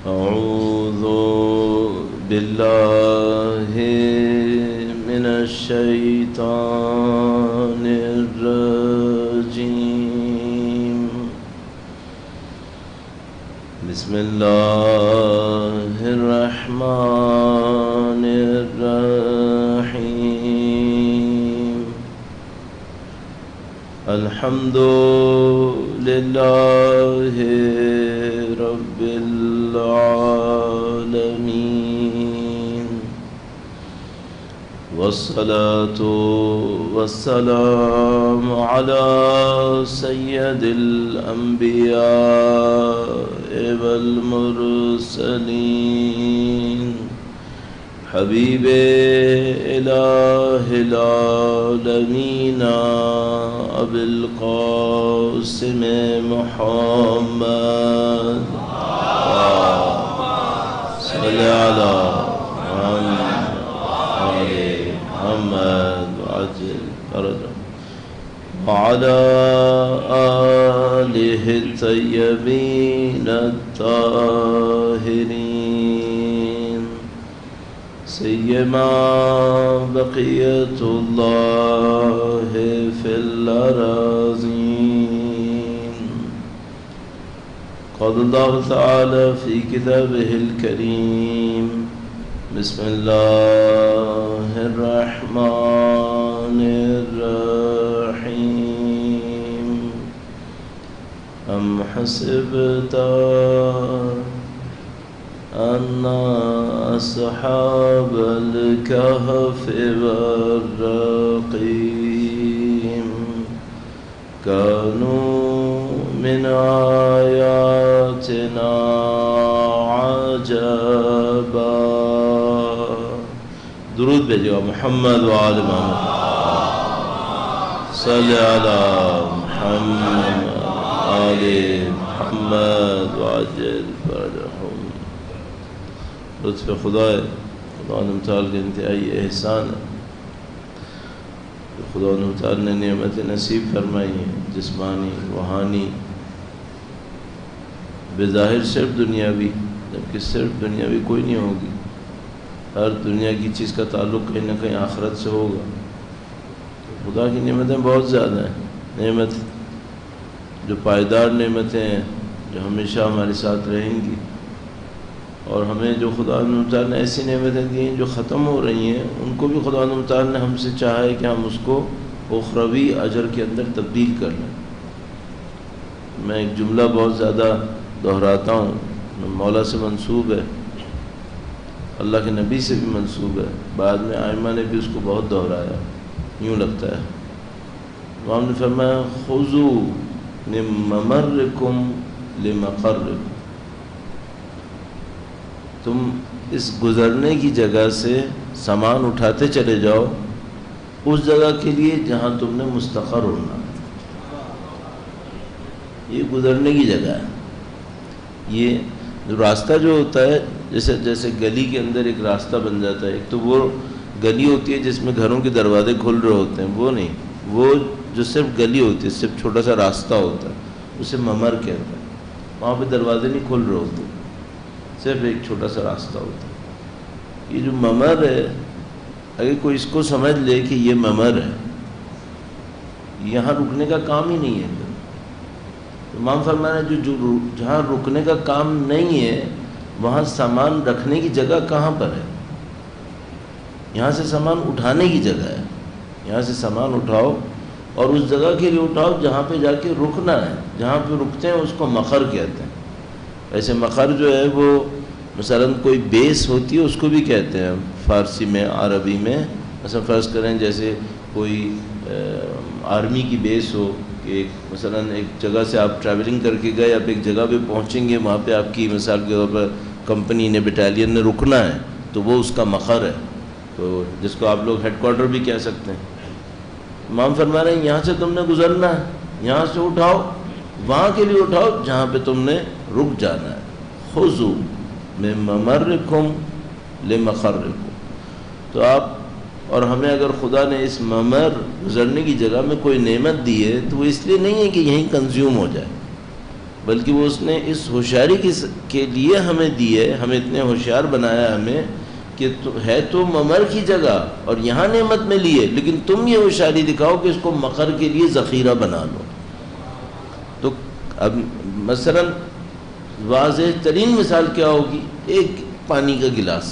أعوذ بالله من الشيطان الرجيم. بسم الله الرحمن الرحيم. الحمد لله رب العالمين، والصلاة والسلام على سيد الأنبياء والمرسلين، حبيب إله العالمين أبي القاسم محمد، صل على محمد وعجل فرجه، وعلى آله الطيبين الطاهرين، سيما بقية الله في الأراضين. قال الله تعالى في كتابه الكريم: بسم الله الرحمن الرحيم. أم حسبت أن أصحاب الكهف والرقيم كانوا من آياتنا عجبا. درود بھیجو محمد وآل محمد، صلی علی محمد آل محمد وعجل فرجهم. لطف خدا ہے، خدا تعالیٰ کا انتہائی احسان ہے کہ خدا تعالیٰ نے نعمت نصیب فرمائی ہیں، جسمانی روحانی، بظاہر صرف دنیاوی، جبکہ صرف دنیاوی کوئی نہیں ہوگی. ہر دنیا کی چیز کا تعلق کہیں نہ کہیں آخرت سے ہوگا. خدا کی نعمتیں بہت زیادہ ہیں، نعمت جو پائیدار نعمتیں ہیں، جو ہمیشہ ہمارے ساتھ رہیں گی، اور ہمیں جو خدا تعالیٰ نے ایسی نعمتیں دی ہیں جو ختم ہو رہی ہیں، ان کو بھی خدا تعالیٰ نے ہم سے چاہا ہے کہ ہم اس کو اخروی اجر کے اندر تبدیل کر لیں. میں ایک جملہ بہت زیادہ دہراتا ہوں، مولا سے منسوب ہے، اللہ کے نبی سے بھی منسوب ہے، بعد میں ائمہ نے بھی اس کو بہت دہرایا. یوں لگتا ہے امام نے فرمایا: خذوا من ممرکم لمقرکم. تم اس گزرنے کی جگہ سے سامان اٹھاتے چلے جاؤ اس جگہ کے لیے جہاں تم نے مستقر ہونا. یہ گزرنے کی جگہ ہے. یہ راستہ جو ہوتا ہے، جیسے گلی کے اندر ایک راستہ بن جاتا ہے، ایک تو وہ گلی ہوتی ہے جس میں گھروں کے دروازے کھل رہے ہوتے ہیں، وہ نہیں، وہ جو صرف گلی ہوتی ہے، صرف چھوٹا سا راستہ ہوتا ہے، اسے ممر کہتے ہیں. وہاں پہ دروازے نہیں کھل رہے ہوتے، صرف ایک چھوٹا سا راستہ ہوتا ہے. یہ جو ممر ہے، اگر کوئی اس کو سمجھ لے کہ یہ ممر ہے، یہاں رکنے کا کام ہی نہیں ہے. امام فرمایا جو جہاں رکنے کا کام نہیں ہے وہاں سامان رکھنے کی جگہ کہاں پر ہے؟ یہاں سے سامان اٹھانے کی جگہ ہے. یہاں سے سامان اٹھاؤ اور اس جگہ کے لیے اٹھاؤ جہاں پہ جا کے رکنا ہے. جہاں پہ رکتے ہیں اس کو مخر کہتے ہیں. ایسے مخر جو ہے وہ مثلا کوئی بیس ہوتی ہے، اس کو بھی کہتے ہیں فارسی میں، عربی میں. مثلا فرض کریں جیسے کوئی آرمی کی بیس ہو کہ مثلا ایک جگہ سے آپ ٹریولنگ کر کے گئے، آپ ایک جگہ پہ پہنچیں گے، وہاں پہ آپ کی مثال کے طور پر کمپنی نے، بٹالین نے رکنا ہے، تو وہ اس کا مخر ہے، تو جس کو آپ لوگ ہیڈ کوارٹر بھی کہہ سکتے ہیں. امام فرما رہے ہیں یہاں سے تم نے گزرنا ہے، یہاں سے اٹھاؤ، وہاں کے لیے اٹھاؤ جہاں پہ تم نے رک جانا ہے. خذوا من ممرکم لمقرکم. تو آپ اور ہمیں اگر خدا نے اس ممر گزرنے کی جگہ میں کوئی نعمت دی ہے تو وہ اس لیے نہیں ہے کہ یہیں کنزیوم ہو جائے، بلکہ وہ اس نے اس ہوشیاری کے لیے ہمیں دی ہے، ہمیں اتنے ہوشیار بنایا ہمیں کہ ہے تو ممر کی جگہ اور یہاں نعمت ملی ہے، لیکن تم یہ ہوشیاری دکھاؤ کہ اس کو مقر کے لیے ذخیرہ بنا لو۔ تو اب مثلا واضح ترین مثال کیا ہوگی؟ ایک پانی کا گلاس،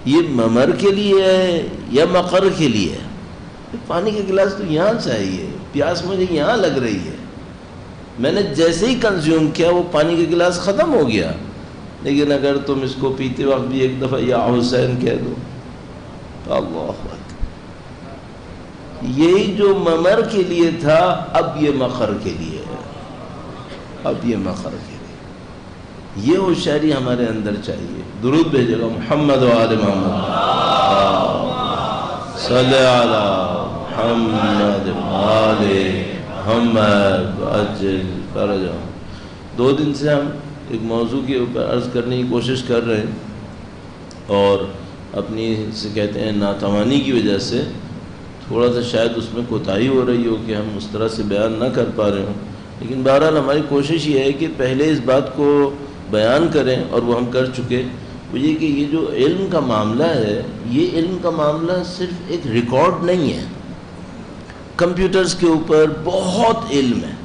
یہ ممر کے لیے ہے یا مقر کے لیے ہے؟ پانی کا گلاس تو یہاں چاہیے، پیاس مجھے یہاں لگ رہی ہے، میں نے جیسے ہی کنزیوم کیا وہ پانی کا گلاس ختم ہو گیا۔ لیکن اگر تم اس کو پیتے وقت بھی ایک دفعہ یا حسین کہہ دو تو اللہ اکبر، یہی جو ممر کے لیے تھا اب یہ مقر کے لیے ہے، اب یہ مقر کے لیے۔ یہ ہوشیاری ہمارے اندر چاہیے۔ درود بھیجے گا محمد و آل محمد، صلی علی محمد آل محمد عجل فرجہم۔ 2 دن سے ہم ایک موضوع کے اوپر عرض کرنے کی کوشش کر رہے ہیں، اور اپنی سے کہتے ہیں ناتوانی کی وجہ سے تھوڑا سا شاید اس میں کوتاہی ہو رہی ہو کہ ہم اس طرح سے بیان نہ کر پا رہے ہوں، لیکن بہرحال ہماری کوشش یہ ہے کہ پہلے اس بات کو بیان کریں، اور وہ ہم کر چکے۔ وہ یہ کہ یہ جو علم کا معاملہ ہے، یہ علم کا معاملہ صرف ایک ریکارڈ نہیں ہے۔ کمپیوٹرز کے اوپر بہت علم ہے۔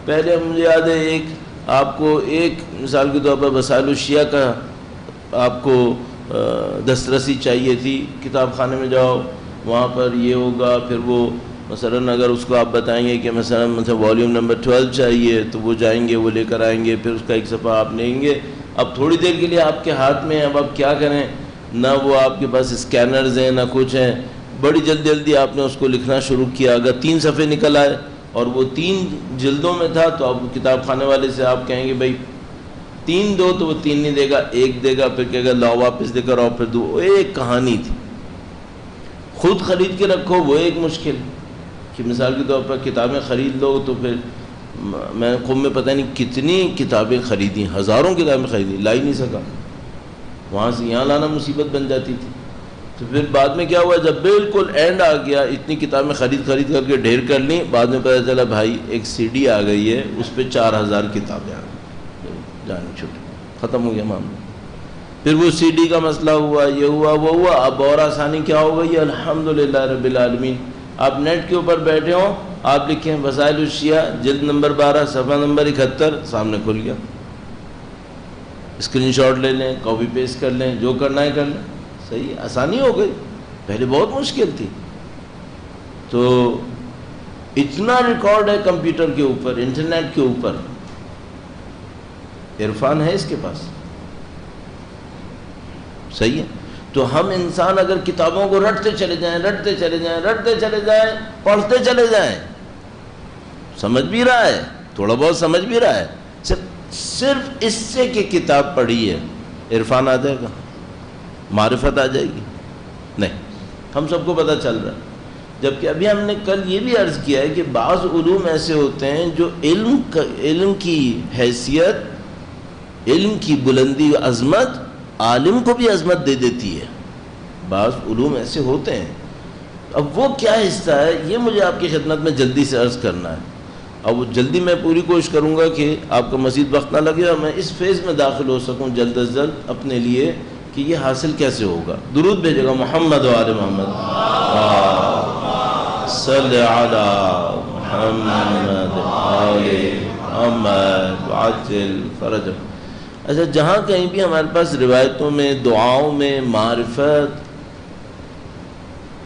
پہلے مجھے یاد ہے آپ کو ایک مثال کے طور پر وسائل الشیعہ کا آپ کو دسترسی چاہیے تھی، کتاب خانے میں جاؤ وہاں پر یہ ہوگا، پھر وہ مثلا اگر اس کو آپ بتائیں گے کہ مثلا والیوم نمبر 12 چاہیے تو وہ جائیں گے، وہ لے کر آئیں گے، پھر اس کا ایک صفحہ آپ لیں گے۔ اب تھوڑی دیر کے لیے آپ کے ہاتھ میں، اب آپ کیا کریں، نہ وہ آپ کے پاس اسکینرز ہیں نہ کچھ ہیں، بڑی جلدی آپ نے اس کو لکھنا شروع کیا۔ اگر 3 صفحے نکل آئے اور وہ 3 جلدوں میں تھا تو اب کتاب خانے والے سے آپ کہیں گے بھائی 3 دو، تو وہ 3 نہیں دے گا، 1 دے گا، پھر کہے گا لاؤ واپس دے کر آؤ، پھر دو۔ ایک کہانی تھی۔ خود خرید کے رکھو وہ ایک مشکل، کہ مثال کے طور پر کتابیں خرید لو تو پھر میں قوم میں پتہ نہیں کتنی کتابیں خریدیں، ہزاروں کتابیں خریدیں، لا ہی نہیں سکا، وہاں سے یہاں لانا مصیبت بن جاتی تھی۔ تو پھر بعد میں کیا ہوا، جب بالکل اینڈ آ گیا، اتنی کتابیں خرید کر کے ڈھیر کر لیں، بعد میں پتہ چلا بھائی ایک سی ڈی آ گئی ہے، اس پہ 4000 کتابیں آ گئی، جان چھوٹی، ختم ہو گیا معاملہ۔ پھر وہ سی ڈی کا مسئلہ ہوا، یہ ہوا وہ ہوا۔ اب اور آسانی کیا ہو گئی، الحمدللہ رب العالمین، آپ نیٹ کے اوپر بیٹھے ہوں، آپ لکھیں وسائل الشیعہ جلد نمبر 12 صفحہ نمبر 71، سامنے کھل گیا، اسکرین شاٹ لے لیں، کاپی پیسٹ کر لیں، جو کرنا ہے کر لیں، صحیح، آسانی ہو گئی، پہلے بہت مشکل تھی۔ تو اتنا ریکارڈ ہے کمپیوٹر کے اوپر، انٹرنیٹ کے اوپر، عرفان ہے اس کے پاس، صحیح ہے۔ تو ہم انسان اگر کتابوں کو رٹتے چلے جائیں، پڑھتے چلے جائیں، سمجھ بھی رہا ہے، تھوڑا بہت سمجھ بھی رہا ہے، صرف اس سے کہ کتاب پڑھی ہے، عرفان آ جائے گا، معرفت آ جائے گی؟ نہیں، ہم سب کو پتہ چل رہا ہے۔ جبکہ ابھی ہم نے کل یہ بھی عرض کیا ہے کہ بعض علوم ایسے ہوتے ہیں جو علم کی حیثیت، علم کی بلندی و عظمت عالم کو بھی عظمت دے دیتی ہے۔ بعض علوم ایسے ہوتے ہیں، اب وہ کیا حصہ ہے یہ مجھے آپ کی خدمت میں جلدی سے عرض کرنا ہے۔ اب جلدی میں پوری کوشش کروں گا کہ آپ کا مزید وقت نہ لگے اور میں اس فیز میں داخل ہو سکوں جلد از جلد اپنے لیے کہ یہ حاصل کیسے ہوگا۔ درود بھیجے گا محمد و آل محمد، صلی علی محمد آل محمد عجل فرجہم۔ اچھا، جہاں کہیں بھی ہمارے پاس روایتوں میں، دعاؤں میں معرفت،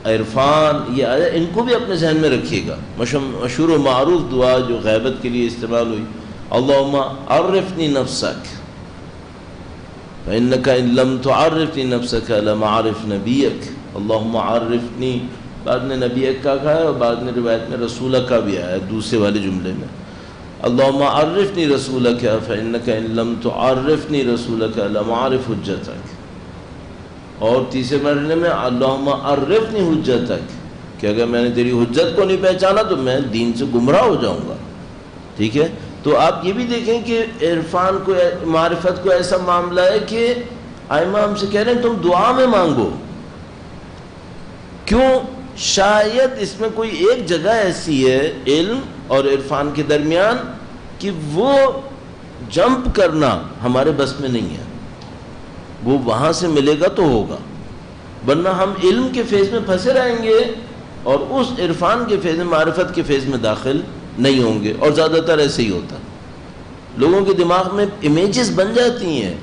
عرفان یہ آیا، ان کو بھی اپنے ذہن میں رکھیے گا۔ مشہور و معروف دعا جو غیبت کے لیے استعمال ہوئی، اللہم عرفنی نفسک فإنک ان لم تعرفنی نفسک لم اعرف نبیک۔ اللہم عرفنی، بعد میں نبیک کا کہا ہے اور بعد میں روایت میں رسولک کا بھی آیا ہے دوسرے والے جملے میں۔ اللہم عرفنی رسولک فإنک ان لم تعرفنی رسولک لم اعرف حجتک۔ اور تیسرے مرحلے میں اللہم عرفنی حجتک، کہ اگر میں نے تیری حجت کو نہیں پہچانا تو میں دین سے گمراہ ہو جاؤں گا۔ ٹھیک ہے، تو آپ یہ بھی دیکھیں کہ عرفان کو، معرفت کو ایسا معاملہ ہے کہ ائمہ ہم سے کہہ رہے ہیں تم دعا میں مانگو۔ کیوں؟ شاید اس میں کوئی ایک جگہ ایسی ہے علم اور عرفان کے درمیان کہ وہ جمپ کرنا ہمارے بس میں نہیں ہے. وہ وہاں سے ملے گا تو ہوگا، ورنہ ہم علم کے فیز میں پھنسے رہیں گے اور اس عرفان کے فیز میں، معرفت کے فیز میں داخل نہیں ہوں گے. اور زیادہ تر ایسے ہی ہوتا ہے، لوگوں کے دماغ میں امیجز بن جاتی ہیں،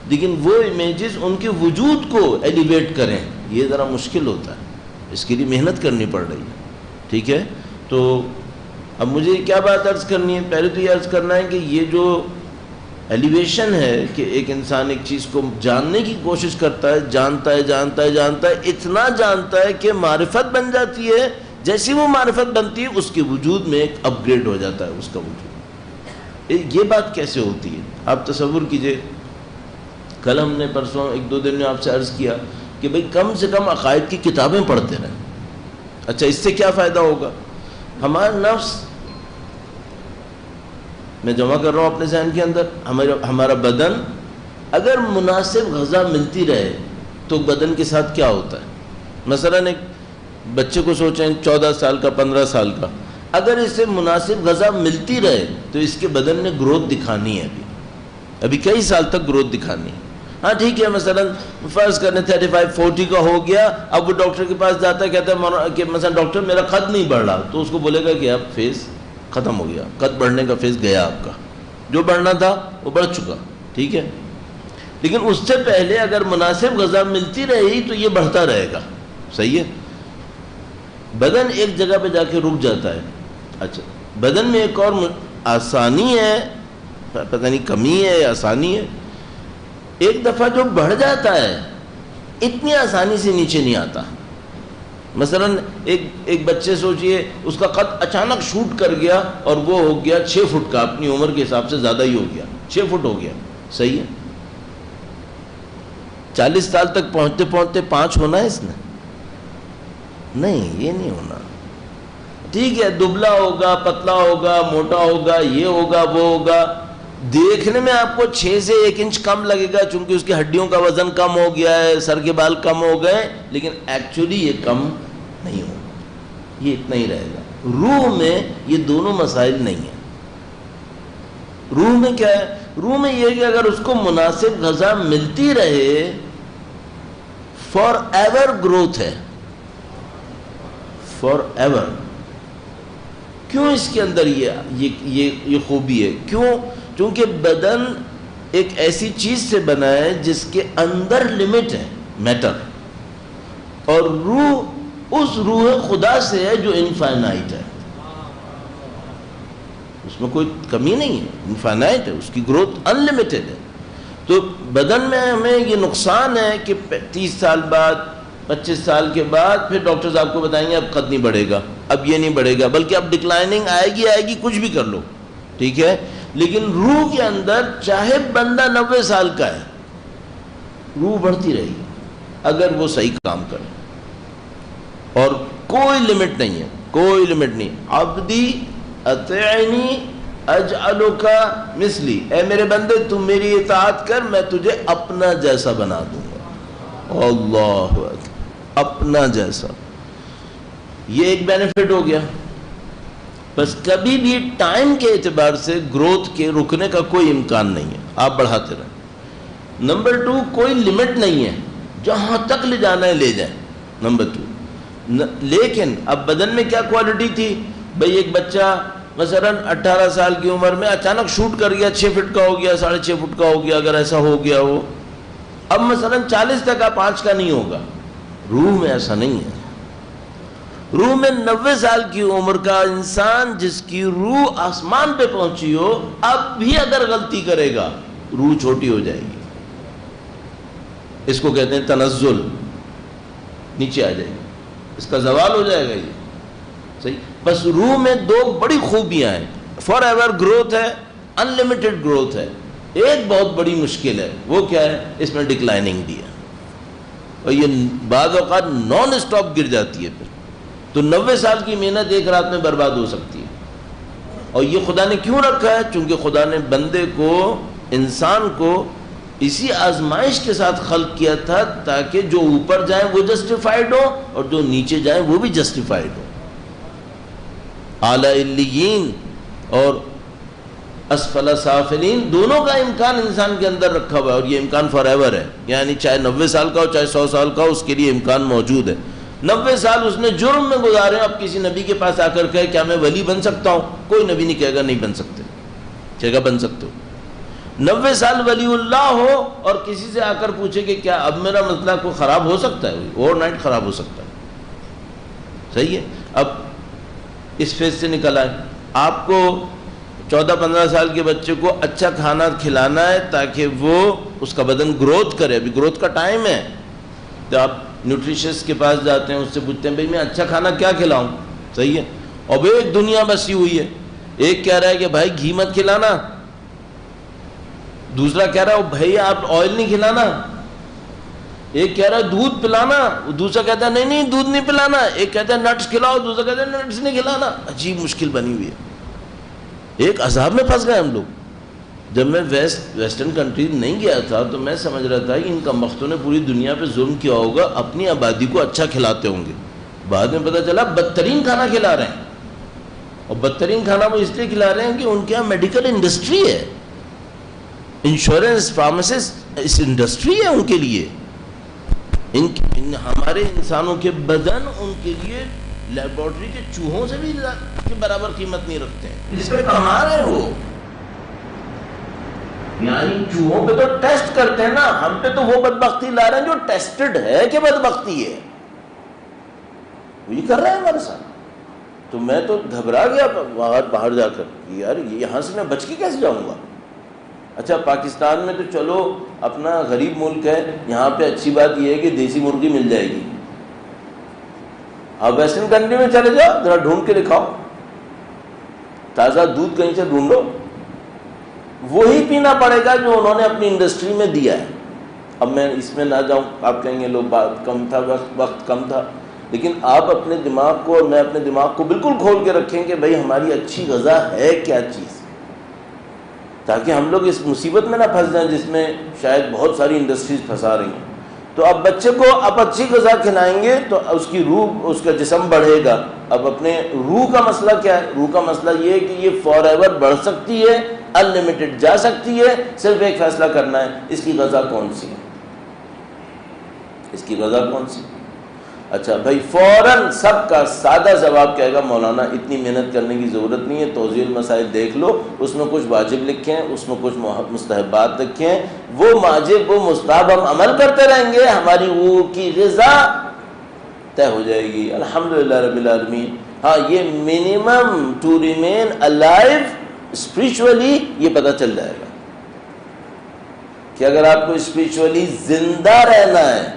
لیکن وہ امیجز ان کے وجود کو ایلیویٹ کریں یہ ذرا مشکل ہوتا ہے، اس کے لیے محنت کرنی پڑ رہی ہے. ٹھیک ہے، تو اب مجھے کیا بات عرض کرنی ہے؟ پہلے تو یہ عرض کرنا ہے کہ یہ جو ایلیویشن ہے کہ ایک انسان ایک چیز کو جاننے کی کوشش کرتا ہے، جانتا ہے، اتنا جانتا ہے کہ معرفت بن جاتی ہے. جیسی وہ معرفت بنتی ہے اس کے وجود میں ایک اپ گریڈ ہو جاتا ہے اس کا وجود. یہ بات کیسے ہوتی ہے؟ آپ تصور کیجئے، کل ہم نے پرسوں ایک دو دن میں آپ سے عرض کیا کہ بھئی کم سے کم عقائد کی کتابیں پڑھتے رہیں. اچھا، اس سے کیا فائدہ ہوگا؟ ہمارا نفس، میں جمع کر رہا ہوں اپنے ذہن کے اندر، ہمارا بدن اگر مناسب غذا ملتی رہے تو بدن کے ساتھ کیا ہوتا ہے؟ مثلا ایک بچے کو سوچیں 14 سال کا، 15 سال کا، اگر اسے مناسب غذا ملتی رہے تو اس کے بدن نے گروتھ دکھانی ہے، ابھی کئی سال تک گروتھ دکھانی ہے. ہاں ٹھیک ہے، مثلا فرض کرنے 35-40 کا ہو گیا، اب وہ ڈاکٹر کے پاس جاتا ہے، کہتا ہے کہ مثلا ڈاکٹر میرا قد نہیں بڑھ رہا، تو اس کو بولے گا کہ اب فیز ختم ہو گیا، قد بڑھنے کا فیز گیا، آپ کا جو بڑھنا تھا وہ بڑھ چکا. ٹھیک ہے، لیکن اس سے پہلے اگر مناسب غذا ملتی رہی تو یہ بڑھتا رہے گا. صحیح ہے، بدن ایک جگہ پہ جا کے رک جاتا ہے. اچھا، بدن میں ایک اور آسانی ہے، پتہ نہیں کمی ہے یا آسانی ہے، ایک دفعہ جو بڑھ جاتا ہے اتنی آسانی سے نیچے نہیں آتا. مثلا ایک بچے سوچئے اس کا قد اچانک شوٹ کر گیا اور وہ ہو گیا 6 فٹ کا، اپنی عمر کے حساب سے زیادہ ہی ہو گیا، 6 فٹ ہو گیا. صحیح ہے، 40 سال تک پہنچتے پہنچتے 5 ہونا ہے اس نے؟ نہیں، یہ نہیں ہونا. ٹھیک ہے، دبلا ہوگا، پتلا ہوگا، موٹا ہوگا، یہ ہوگا، وہ ہوگا، دیکھنے میں آپ کو 6 سے 1 انچ کم لگے گا چونکہ اس کی ہڈیوں کا وزن کم ہو گیا ہے، سر کے بال کم ہو گئے، لیکن ایکچولی یہ کم نہیں ہوگا، یہ اتنا ہی رہے گا. روح میں یہ دونوں مسائل نہیں ہیں. روح میں کیا ہے؟ روح میں یہ کہ اگر اس کو مناسب غذا ملتی رہے فار ایور گروتھ ہے، فار ایور. کیوں اس کے اندر یہ خوبی ہے؟ کیوں؟ چونکہ بدن ایک ایسی چیز سے بنا ہے جس کے اندر لمٹ ہے، میٹر، اور روح اس روح خدا سے ہے جو انفائنائٹ ہے، اس میں کوئی کمی نہیں ہے، انفائنائٹ ہے، اس کی گروتھ ان لمیٹڈ ہے. تو بدن میں ہمیں یہ نقصان ہے کہ 30 سال بعد، 25 سال کے بعد پھر ڈاکٹرز آپ کو بتائیں گے اب قد نہیں بڑھے گا، اب یہ نہیں بڑھے گا، بلکہ اب ڈکلائننگ آئے گی، کچھ بھی کر لو. ٹھیک ہے، لیکن روح کے اندر چاہے بندہ 90 سال کا ہے، روح بڑھتی رہے گی اگر وہ صحیح کام کرے، اور کوئی لمٹ نہیں ہے، کوئی لمٹ نہیں. عبدی اطیعنی اجعلک مثلی، اے میرے بندے تم میری اطاعت کر، میں تجھے اپنا جیسا بنا دوں گا. اللہ اکبر، اپنا جیسا. یہ ایک بینیفٹ ہو گیا. بس کبھی بھی ٹائم کے اعتبار سے گروتھ کے رکنے کا کوئی امکان نہیں ہے، آپ بڑھاتے رہیں. نمبر 2، کوئی لمٹ نہیں ہے، جہاں تک لے جانا ہے لے جائیں. نمبر 2، لیکن اب بدن میں کیا کوالٹی تھی؟ بھئی ایک بچہ مثلا 18 سال کی عمر میں اچانک شوٹ کر گیا، 6 فٹ کا ہو گیا، 6.5 فٹ کا ہو گیا، اگر ایسا ہو گیا ہو. اب مثلا 40 تک 5 کا نہیں ہوگا. روح میں ایسا نہیں ہے. روح میں 90 سال کی عمر کا انسان جس کی روح آسمان پہ پہنچی ہو، اب بھی اگر غلطی کرے گا روح چھوٹی ہو جائے گی. اس کو کہتے ہیں تنزل، نیچے آ جائے گی، اس کا زوال ہو جائے گا. یہ صحیح. بس روح میں 2 بڑی خوبیاں ہیں، فار ایور گروتھ ہے، ان لمیٹڈ گروتھ ہے. ایک بہت بڑی مشکل ہے، وہ کیا ہے؟ اس میں ڈکلائننگ بھی ہے، اور یہ بعض اوقات نان اسٹاپ گر جاتی ہے. پھر تو 90 سال کی محنت ایک رات میں برباد ہو سکتی ہے. اور یہ خدا نے کیوں رکھا ہے؟ چونکہ خدا نے بندے کو، انسان کو اسی آزمائش کے ساتھ خلق کیا تھا تاکہ جو اوپر جائیں وہ جسٹیفائڈ ہو اور جو نیچے جائیں وہ بھی جسٹیفائڈ ہو. اعلی علیین اور اسفل سافلین، دونوں کا امکان انسان کے اندر رکھا ہوا ہے، اور یہ امکان فار ایور ہے، یعنی چاہے 90 سال کا ہو چاہے 100 سال کا ہو، اس کے لیے امکان موجود ہے۔ 90 سال اس نے جرم میں گزارے، اب کسی نبی کے پاس آ کر کہے کیا میں ولی بن سکتا ہوں، کوئی نبی نہیں کہے گا نہیں بن سکتے، کہے گا بن سکتے ہو۔ 90 سال ولی اللہ ہو اور کسی سے آ کر پوچھے کہ کیا اب میرا مسئلہ کو خراب ہو سکتا ہے، اوور نائٹ خراب ہو سکتا ہے، صحیح ہے۔ اب اس فیز سے نکل آئے، آپ کو 14-15 سال کے بچے کو اچھا کھانا کھلانا ہے تاکہ وہ اس کا بدن گروتھ کرے، ابھی گروتھ کا ٹائم ہے، تو آپ نیوٹریشنس کے پاس جاتے ہیں، اس سے پوچھتے ہیں بھئی میں اچھا کھانا کیا کھلاؤں، صحیح ہے۔ اب ایک دنیا بسی ہوئی ہے، ایک کہہ رہا ہے کہ بھائی گھی مت کھلانا، دوسرا کہہ رہا ہے بھائی آپ آئل نہیں کھلانا، ایک کہہ رہا ہے دودھ پلانا، دوسرا کہتا ہے نہیں دودھ نہیں پلانا، ایک کہتا ہے نٹس کھلاؤ، دوسرا کہتا ہے نٹس نہیں کھلانا۔ عجیب مشکل بنی ہوئی ہے، ایک عذاب میں پھنس گئے ہم لوگ۔ جب میں ویسٹرن کنٹریز نہیں گیا تھا تو میں سمجھ رہا تھا کہ ان کمبختوں نے پوری دنیا پہ ظلم کیا ہوگا، اپنی آبادی کو اچھا کھلاتے ہوں گے، بعد میں پتہ چلا بدترین کھانا کھلا رہے ہیں، اور بدترین کھانا وہ اس لیے کھلا رہے ہیں کہ ان کے یہاں میڈیکل انڈسٹری ہے، انشورنس فارمیسس اس انڈسٹری ہے ان کے لیے، ہمارے انسانوں کے بدن ان کے لیے لیبورٹری کے چوہوں سے بھی کے برابر قیمت نہیں رکھتے ہیں، اس پہ کما رہے ہیں وہ، یعنی چوہوں پہ تو ٹیسٹ کرتے ہیں نا، ہم پہ تو وہ بدبختی لا رہے ہیں جو ٹیسٹڈ ہے کہ بدبختی ہے، وہی کر رہے ہیں ہمارے ساتھ۔ تو میں تو گھبرا گیا باہر جا کر، یار یہاں سے میں بچ کے کیسے جاؤں گا۔ اچھا پاکستان میں تو چلو اپنا غریب ملک ہے، یہاں پہ اچھی بات یہ ہے کہ دیسی مرغی مل جائے گی، آپ ویسٹرن کنٹری میں چلے جاؤ ذرا ڈھونڈ کے دکھاؤ، تازہ دودھ کہیں سے ڈھونڈو، وہی پینا پڑے گا جو انہوں نے اپنی انڈسٹری میں دیا ہے۔ اب میں اس میں نہ جاؤں، آپ کہیں گے لوگ بات کم تھا، وقت کم تھا، لیکن آپ اپنے دماغ کو اور میں اپنے دماغ کو بالکل کھول کے رکھیں کہ بھئی ہماری اچھی غذا ہے کیا چیز، تاکہ ہم لوگ اس مصیبت میں نہ پھنس جائیں جس میں شاید بہت ساری انڈسٹریز پھنسا رہی ہیں۔ تو اب بچے کو آپ اچھی غذا کھلائیں گے تو اس کی روح، اس کا جسم بڑھے گا۔ اب اپنے روح کا مسئلہ کیا ہے؟ روح کا مسئلہ یہ ہے کہ یہ فار ایور بڑھ سکتی ہے، انلمیٹڈ جا سکتی ہے، صرف ایک فیصلہ کرنا ہے، اس کی غذا کون سی ہے، اس کی غذا کون سی۔ اچھا بھائی فوراً سب کا سادہ جواب کہے گا مولانا اتنی محنت کرنے کی ضرورت نہیں ہے، توضیح المسائل دیکھ لو، اس میں کچھ واجب لکھے ہیں، اس میں کچھ مستحبات لکھے ہیں، وہ واجب وہ مستحب ہم عمل کرتے رہیں گے، ہماری روح کی غذا طے ہو جائے گی الحمدللہ رب العالمین۔ ہاں یہ minimum to remain alive spiritually یہ پتہ چل جائے گا کہ اگر آپ کو اسپریچولی زندہ رہنا ہے،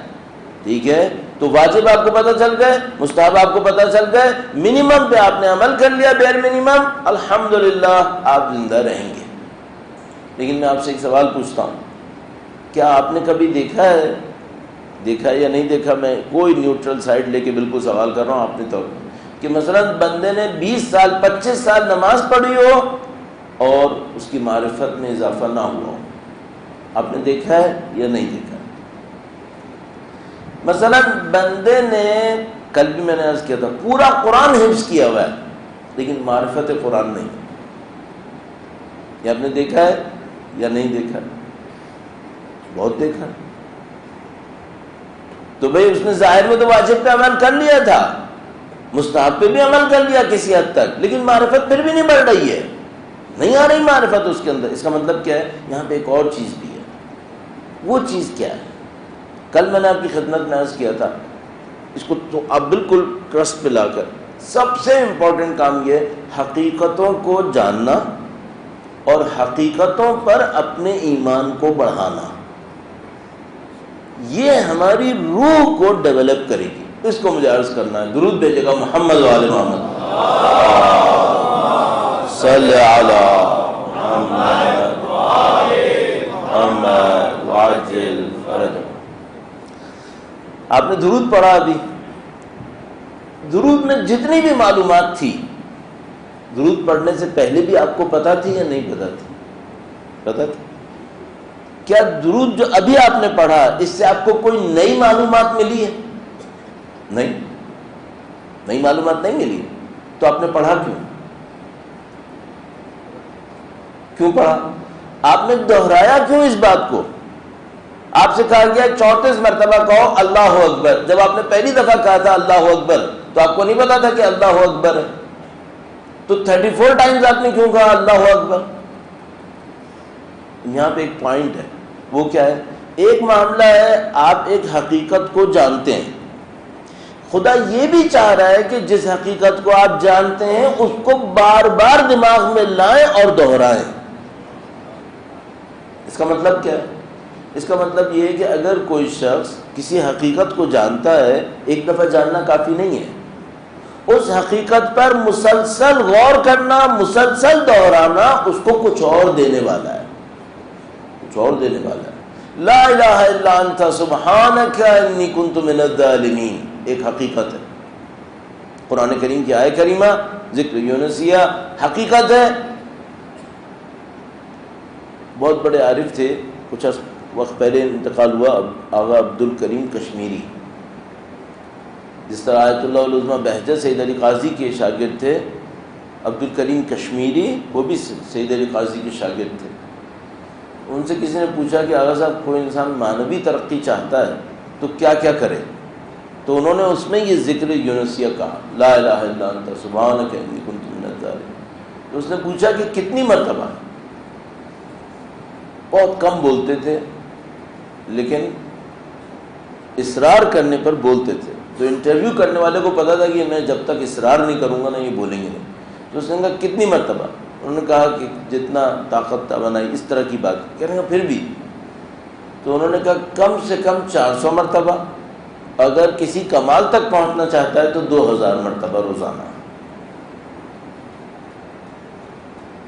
ٹھیک ہے، تو واجب آپ کو پتہ چل گئے، مستحب آپ کو پتہ چل گئے، منیمم پہ آپ نے عمل کر لیا، بیر منیمم، الحمدللہ آپ زندہ رہیں گے۔ لیکن میں آپ سے ایک سوال پوچھتا ہوں، کیا آپ نے کبھی دیکھا ہے یا نہیں دیکھا، میں کوئی نیوٹرل سائڈ لے کے بالکل سوال کر رہا ہوں اپنے طور پر، کہ مثلا بندے نے 20 سال 25 سال نماز پڑھی ہو اور اس کی معرفت میں اضافہ نہ ہوا ہو، آپ نے دیکھا ہے یا نہیں دیکھا؟ مثلا بندے نے، کل بھی میں نے عرض کیا تھا، پورا قرآن حفظ کیا ہوا ہے لیکن معرفت قرآن نہیں، یہ آپ نے دیکھا ہے یا نہیں دیکھا؟ بہت دیکھا۔ تو بھئی اس نے ظاہر میں تو واجب پہ عمل کر لیا تھا، مستحب پہ بھی عمل کر لیا کسی حد تک، لیکن معرفت پھر بھی نہیں بڑھ رہی ہے، نہیں آ رہی معرفت اس کے اندر۔ اس کا مطلب کیا ہے؟ یہاں پہ ایک اور چیز بھی ہے، وہ چیز کیا ہے؟ کل میں نے آپ کی خدمت میں عرض کیا تھا، اس کو تو آپ بالکل ٹرسٹ پہ لا کر، سب سے امپورٹنٹ کام یہ حقیقتوں کو جاننا اور حقیقتوں پر اپنے ایمان کو بڑھانا، یہ ہماری روح کو ڈیولپ کرے گی۔ اس کو مجھے عرض کرنا ہے، درود بھیجے گا محمد وآل محمد، صلی علی محمد محمد وعجل فرجہ۔ آپ نے درود پڑھا، ابھی درود میں جتنی بھی معلومات تھی، درود پڑھنے سے پہلے بھی آپ کو پتہ تھی یا نہیں پتہ تھی؟ پتہ تھی؟ کیا درود جو ابھی آپ نے پڑھا اس سے آپ کو کوئی نئی معلومات ملی ہے؟ نہیں، نئی معلومات نہیں ملی، تو آپ نے پڑھا کیوں؟ کیوں پڑھا؟ آپ نے دہرایا کیوں اس بات کو؟ آپ سے کہا گیا 34 مرتبہ کہو اللہ اکبر، جب آپ نے پہلی دفعہ کہا تھا اللہ اکبر تو آپ کو نہیں پتا تھا کہ اللہ اکبر ہے، تو 34 ٹائمز آپ نے کیوں کہا اللہ اکبر؟ یہاں پہ ایک پوائنٹ ہے، وہ کیا ہے؟ ایک معاملہ ہے آپ ایک حقیقت کو جانتے ہیں، خدا یہ بھی چاہ رہا ہے کہ جس حقیقت کو آپ جانتے ہیں اس کو بار بار دماغ میں لائیں اور دہرائیں۔ اس کا مطلب کیا ہے؟ اس کا مطلب یہ ہے کہ اگر کوئی شخص کسی حقیقت کو جانتا ہے، ایک دفعہ جاننا کافی نہیں ہے، اس حقیقت پر مسلسل غور کرنا، مسلسل دہرانا اس کو کچھ اور دینے والا ہے، کچھ اور دینے والا ہے۔ لا الہ الا انت سبحانک انی کنت من الظالمین ایک حقیقت ہے، قرآن کریم کی آیہ کریمہ ذکر یونسیہ حقیقت ہے۔ بہت بڑے عارف تھے، کچھ وقت پہلے انتقال ہوا، آغا عبدالکریم کشمیری، جس طرح آیت اللہ العظمیٰ بہجت سید علی قاضی کے شاگرد تھے، عبدالکریم کشمیری وہ بھی سید علی قاضی کے شاگرد تھے۔ ان سے کسی نے پوچھا کہ آغا صاحب کوئی انسان معنوی ترقی چاہتا ہے تو کیا کیا کرے؟ تو انہوں نے اس میں یہ ذکر یونسیہ کہا، لا الہ الا انت سبحانک انی کنت من الظالمین۔ تو اس نے پوچھا کہ کتنی مرتبہ؟ بہت کم بولتے تھے لیکن اصرار کرنے پر بولتے تھے، تو انٹرویو کرنے والے کو پتا تھا کہ میں جب تک اصرار نہیں کروں گا نا یہ بولیں گے نہیں۔ تو اس نے کہا کتنی مرتبہ؟ انہوں نے کہا کہ جتنا طاقت توانائی، اس طرح کی بات کہنے کا پھر بھی۔ تو انہوں نے کہا کم سے کم 400 مرتبہ، اگر کسی کمال تک پہنچنا چاہتا ہے تو 2000 مرتبہ روزانہ۔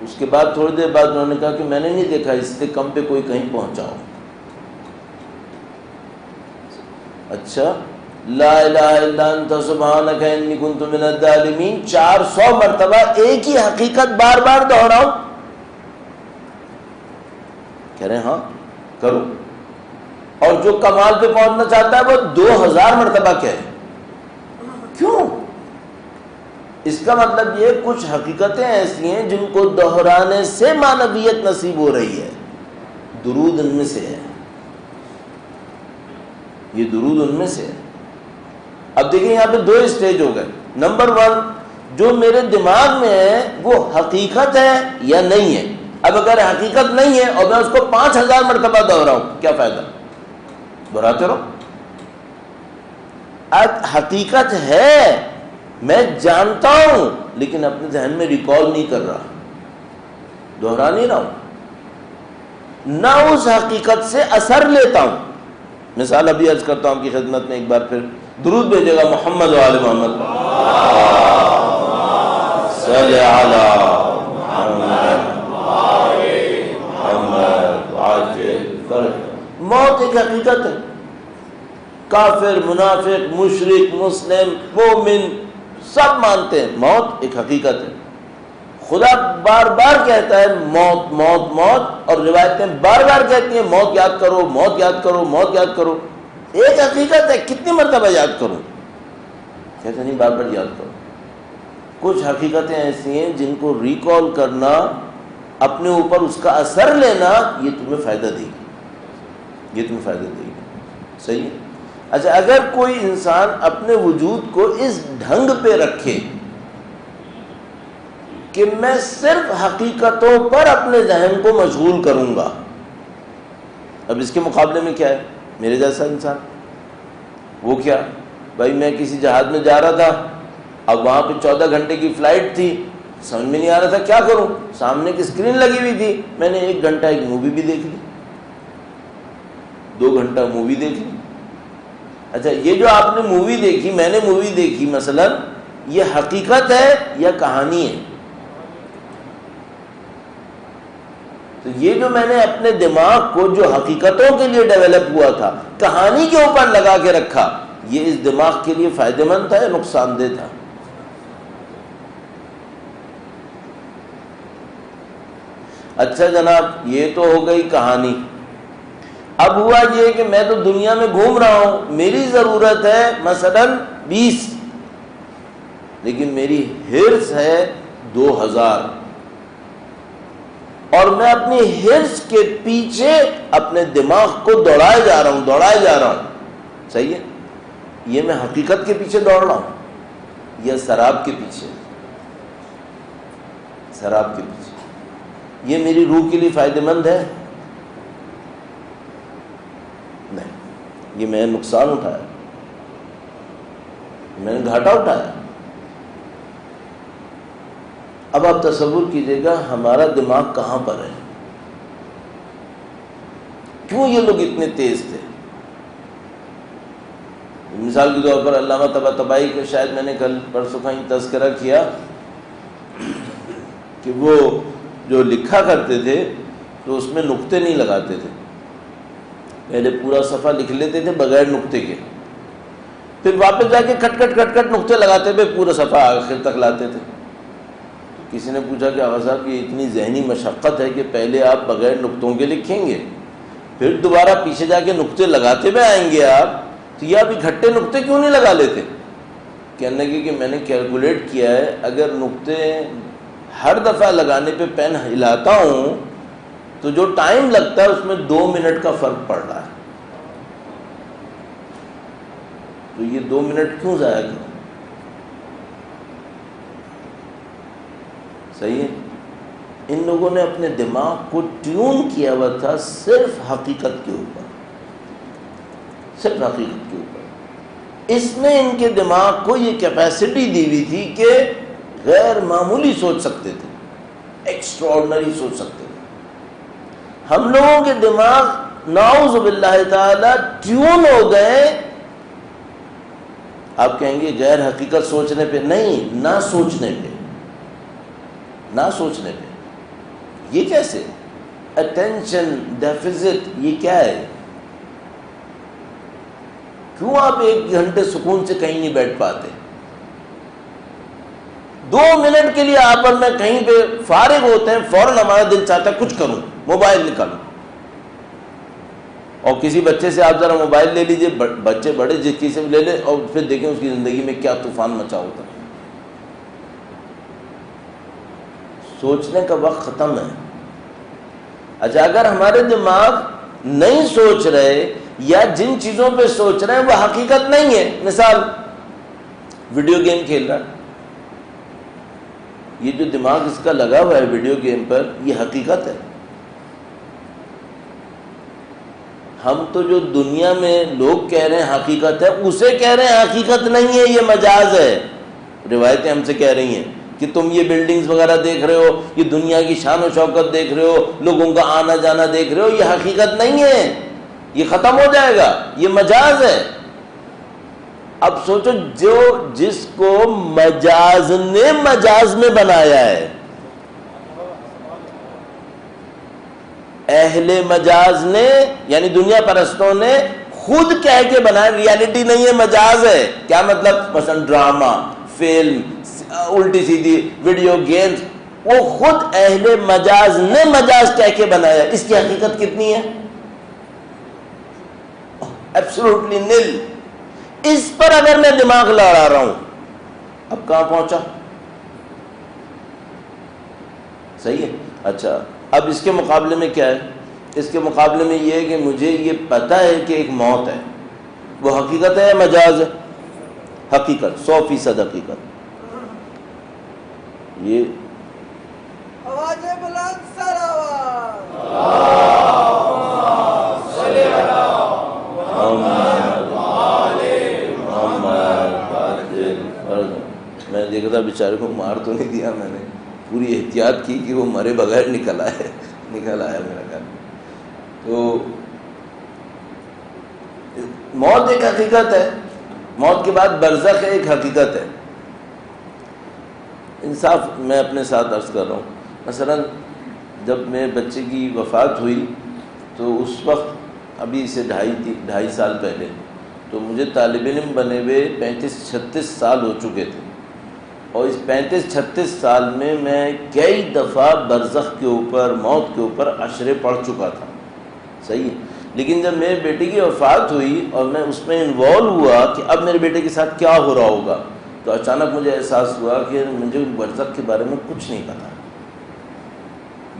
اس کے بعد تھوڑی دیر بعد انہوں نے کہا کہ میں نے نہیں دیکھا اس سے کم پہ کوئی کہیں پہنچا ہو۔ اچھا، لا الہ الا انت سبحانک انی کنت من الظالمین 400 مرتبہ ایک ہی حقیقت بار بار دہراؤ؟ کہہ رہے ہیں ہاں کرو۔ اور جو کمال پہ پہنچنا چاہتا ہے وہ 2000 مرتبہ کہے۔ کیوں؟ اس کا مطلب یہ کچھ حقیقتیں ایسی ہیں جن کو دہرانے سے معنویت نصیب ہو رہی ہے، درود ان میں سے ہے، یہ درود ان میں سے ہے۔ اب دیکھیں یہاں پہ 2 اسٹیج ہو گئے۔ نمبر 1، جو میرے دماغ میں ہے وہ حقیقت ہے یا نہیں ہے؟ اب اگر حقیقت نہیں ہے اور میں اس کو 5000 مرتبہ دہراؤں کیا فائدہ؟ دہراتے رہو۔ اب حقیقت ہے، میں جانتا ہوں لیکن اپنے ذہن میں ریکال نہیں کر رہا، دہرا نہیں رہا ہوں، نہ اس حقیقت سے اثر لیتا ہوں۔ مثال ابھی عرض کرتا ہوں آپ کی خدمت میں، ایک بار پھر درود بھیجے گا محمد و آل محمد صلی علی محمد۔ موت ایک حقیقت ہے، کافر، منافق، مشرک، مسلم، مومن سب مانتے ہیں موت ایک حقیقت ہے۔ خدا بار بار کہتا ہے موت موت موت، اور روایتیں بار بار کہتی ہیں موت یاد کرو، موت یاد کرو، موت یاد کرو۔ ایک حقیقت ہے، کتنی مرتبہ یاد کروں؟ کہتے نہیں بار بار یاد کرو۔ کچھ حقیقتیں ایسی ہیں جن کو ریکال کرنا، اپنے اوپر اس کا اثر لینا، یہ تمہیں فائدہ دے گی، یہ تمہیں فائدہ دے گی۔ صحیح ہے؟ اچھا، اگر کوئی انسان اپنے وجود کو اس ڈھنگ پہ رکھے کہ میں صرف حقیقتوں پر اپنے ذہن کو مشغول کروں گا، اب اس کے مقابلے میں کیا ہے؟ میرے جیسا انسان، وہ کیا؟ بھائی میں کسی جہاز میں جا رہا تھا، اب وہاں پہ 14 گھنٹے کی فلائٹ تھی، سمجھ میں نہیں آ رہا تھا کیا کروں، سامنے کی اسکرین لگی ہوئی تھی، میں نے 1 گھنٹہ ایک مووی بھی دیکھ لی، 2 گھنٹہ مووی دیکھ لی۔ اچھا، یہ جو آپ نے مووی دیکھی، میں نے مووی دیکھی مثلا، یہ حقیقت ہے یا کہانی ہے؟ تو یہ جو میں نے اپنے دماغ کو جو حقیقتوں کے لیے ڈیولپ ہوا تھا، کہانی کے اوپر لگا کے رکھا، یہ اس دماغ کے لیے فائدہ مند تھا یا نقصان دہ تھا؟ اچھا جناب، یہ تو ہو گئی کہانی۔ اب ہوا یہ کہ میں تو دنیا میں گھوم رہا ہوں، میری ضرورت ہے مثلا 20، لیکن میری ہرس ہے 2000۔ اور میں اپنی حرص کے پیچھے اپنے دماغ کو دوڑائے جا رہا ہوں. صحیح ہے؟ یہ میں حقیقت کے پیچھے دوڑ رہا ہوں یا سراب کے پیچھے؟ سراب کے پیچھے. یہ میری روح کے لیے فائدہ مند ہے؟ نہیں. یہ میں نے نقصان اٹھایا، میں نے گھاٹا اٹھایا. اب آپ تصور کیجئے گا ہمارا دماغ کہاں پر ہے. کیوں یہ لوگ اتنے تیز تھے؟ مثال کے طور پر علامہ طباطبائی کا شاید میں نے کل پرسوں کہیں تذکرہ کیا کہ وہ جو لکھا کرتے تھے تو اس میں نقطے نہیں لگاتے تھے. پہلے پورا صفحہ لکھ لیتے تھے بغیر نقطے کے، پھر واپس جا کے کٹ کٹ نقطے لگاتے ہوئے پورا صفحہ آخر تک لاتے تھے. کسی نے پوچھا کہ آغا صاحب یہ اتنی ذہنی مشقت ہے کہ پہلے آپ بغیر نقطوں کے لکھیں گے پھر دوبارہ پیچھے جا کے نقطے لگاتے ہوئے آئیں گے آپ، تو یہ آپ اکٹھے نقطے کیوں نہیں لگا لیتے؟ کہنے لگے کہ میں نے کیلکولیٹ کیا ہے، اگر نقطے ہر دفعہ لگانے پہ پین ہلاتا ہوں تو جو ٹائم لگتا ہے اس میں 2 منٹ کا فرق پڑ رہا ہے. تو یہ 2 منٹ کیوں ضائع کروں؟ صحیح ہے؟ ان لوگوں نے اپنے دماغ کو ٹیون کیا ہوا تھا صرف حقیقت کے اوپر، صرف حقیقت کے اوپر. اس نے ان کے دماغ کو یہ کیپیسٹی دی ہوئی تھی کہ غیر معمولی سوچ سکتے تھے، ایکسٹراڈنری سوچ سکتے تھے. ہم لوگوں کے دماغ نعوذ باللہ تعالی ٹیون ہو گئے. آپ کہیں گے غیر حقیقت سوچنے پہ؟ نہیں، نہ سوچنے پہ. نہ سوچنے پہ. یہ کیسے؟ Attention deficit. یہ کیا ہے؟ کیوں آپ 1 گھنٹے سکون سے کہیں نہیں بیٹھ پاتے؟ 2 منٹ کے لیے آپ اور میں کہیں پہ فارغ ہوتے ہیں، فوراً ہمارا دل چاہتا ہے کچھ کروں، موبائل نکالوں. اور کسی بچے سے آپ ذرا موبائل لے لیجئے، بچے بڑے جس کی سے لے لیں اور پھر دیکھیں اس کی زندگی میں کیا طوفان مچا ہوتا ہے. سوچنے کا وقت ختم ہے. اچھا اگر ہمارے دماغ نہیں سوچ رہے یا جن چیزوں پہ سوچ رہے ہیں وہ حقیقت نہیں ہے، مثال ویڈیو گیم کھیل رہا ہے، یہ جو دماغ اس کا لگا ہوا ہے ویڈیو گیم پر، یہ حقیقت ہے. ہم تو جو دنیا میں لوگ کہہ رہے ہیں حقیقت ہے اسے کہہ رہے ہیں حقیقت نہیں ہے، یہ مجاز ہے. روایتیں ہم سے کہہ رہی ہیں کہ تم یہ بلڈنگز وغیرہ دیکھ رہے ہو، یہ دنیا کی شان و شوکت دیکھ رہے ہو، لوگوں کا آنا جانا دیکھ رہے ہو، یہ حقیقت نہیں ہے، یہ ختم ہو جائے گا، یہ مجاز ہے. اب سوچو جو جس کو مجاز نے مجاز میں بنایا ہے، اہل مجاز نے یعنی دنیا پرستوں نے خود کہہ کے بنایا ریالٹی نہیں ہے، مجاز ہے. کیا مطلب؟ مثلا ڈرامہ، فلم، الٹی سیدھی ویڈیو گیمز، وہ خود اہل مجاز نے مجاز کہہ کے بنایا. اس کی حقیقت کتنی ہے؟ ایبسولوٹلی نل. اس پر اگر میں دماغ لڑا رہا ہوں، اب کہاں پہنچا؟ صحیح ہے. اچھا اب اس کے مقابلے میں کیا ہے؟ اس کے مقابلے میں یہ ہے کہ مجھے یہ پتہ ہے کہ ایک موت ہے، وہ حقیقت ہے یا مجاز ہے؟ حقیقت، 100% حقیقت. یہ آواز بلند سر آواز میں دیکھا تھا بیچارے کو مار تو نہیں دیا، میں نے پوری احتیاط کی کہ وہ مرے بغیر نکل آیا میرا گھر. تو موت ایک حقیقت ہے، موت کے بعد برزخ ایک حقیقت ہے. انصاف میں اپنے ساتھ عرض کر رہا ہوں، مثلا جب میرے بچے کی وفات ہوئی تو اس وقت ابھی سے 2.5 سال پہلے، تو مجھے طالب علم بنے ہوئے 35-36 سال ہو چکے تھے. اور اس 35-36 سال میں کئی دفعہ برزخ کے اوپر، موت کے اوپر عشرے پڑھ چکا تھا. صحیح ہے. لیکن جب میرے بیٹے کی وفات ہوئی اور میں اس میں انوالو ہوا کہ اب میرے بیٹے کے ساتھ کیا ہو رہا ہوگا، تو اچانک مجھے احساس ہوا کہ مجھے برزخ کے بارے میں کچھ نہیں پتا.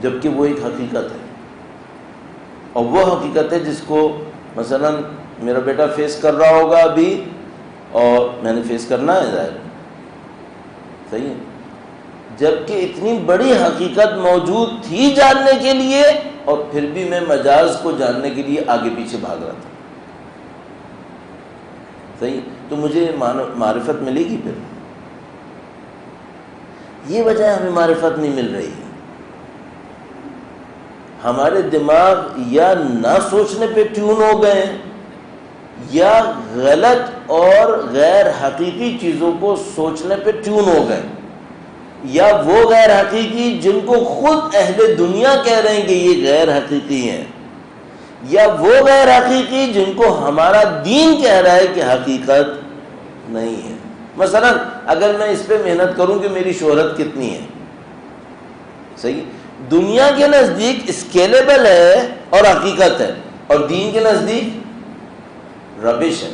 جبکہ وہ ایک حقیقت ہے، اور وہ حقیقت ہے جس کو مثلا میرا بیٹا فیس کر رہا ہوگا ابھی، اور میں نے فیس کرنا ہے، ظاہر صحیح ہے، جبکہ اتنی بڑی حقیقت موجود تھی جاننے کے لیے، اور پھر بھی میں مجاز کو جاننے کے لیے آگے پیچھے بھاگ رہا تھا، صحیح، تو مجھے معرفت ملے گی پھر؟ یہ وجہ ہمیں معرفت نہیں مل رہی ہے، ہمارے دماغ یا نہ سوچنے پہ ٹیون ہو گئے ہیں، یا غلط اور غیر حقیقی چیزوں کو سوچنے پہ ٹیون ہو گئے، یا وہ غیر حقیقی جن کو خود اہل دنیا کہہ رہے ہیں کہ یہ غیر حقیقی ہیں، یا وہ غیر حقیقی جن کو ہمارا دین کہہ رہا ہے کہ حقیقت نہیں ہے۔ مثلا اگر میں اس پہ محنت کروں کہ میری شہرت کتنی ہے، صحیح، دنیا کے نزدیک اسکیلیبل ہے اور حقیقت ہے، اور دین کے نزدیک ربش ہے،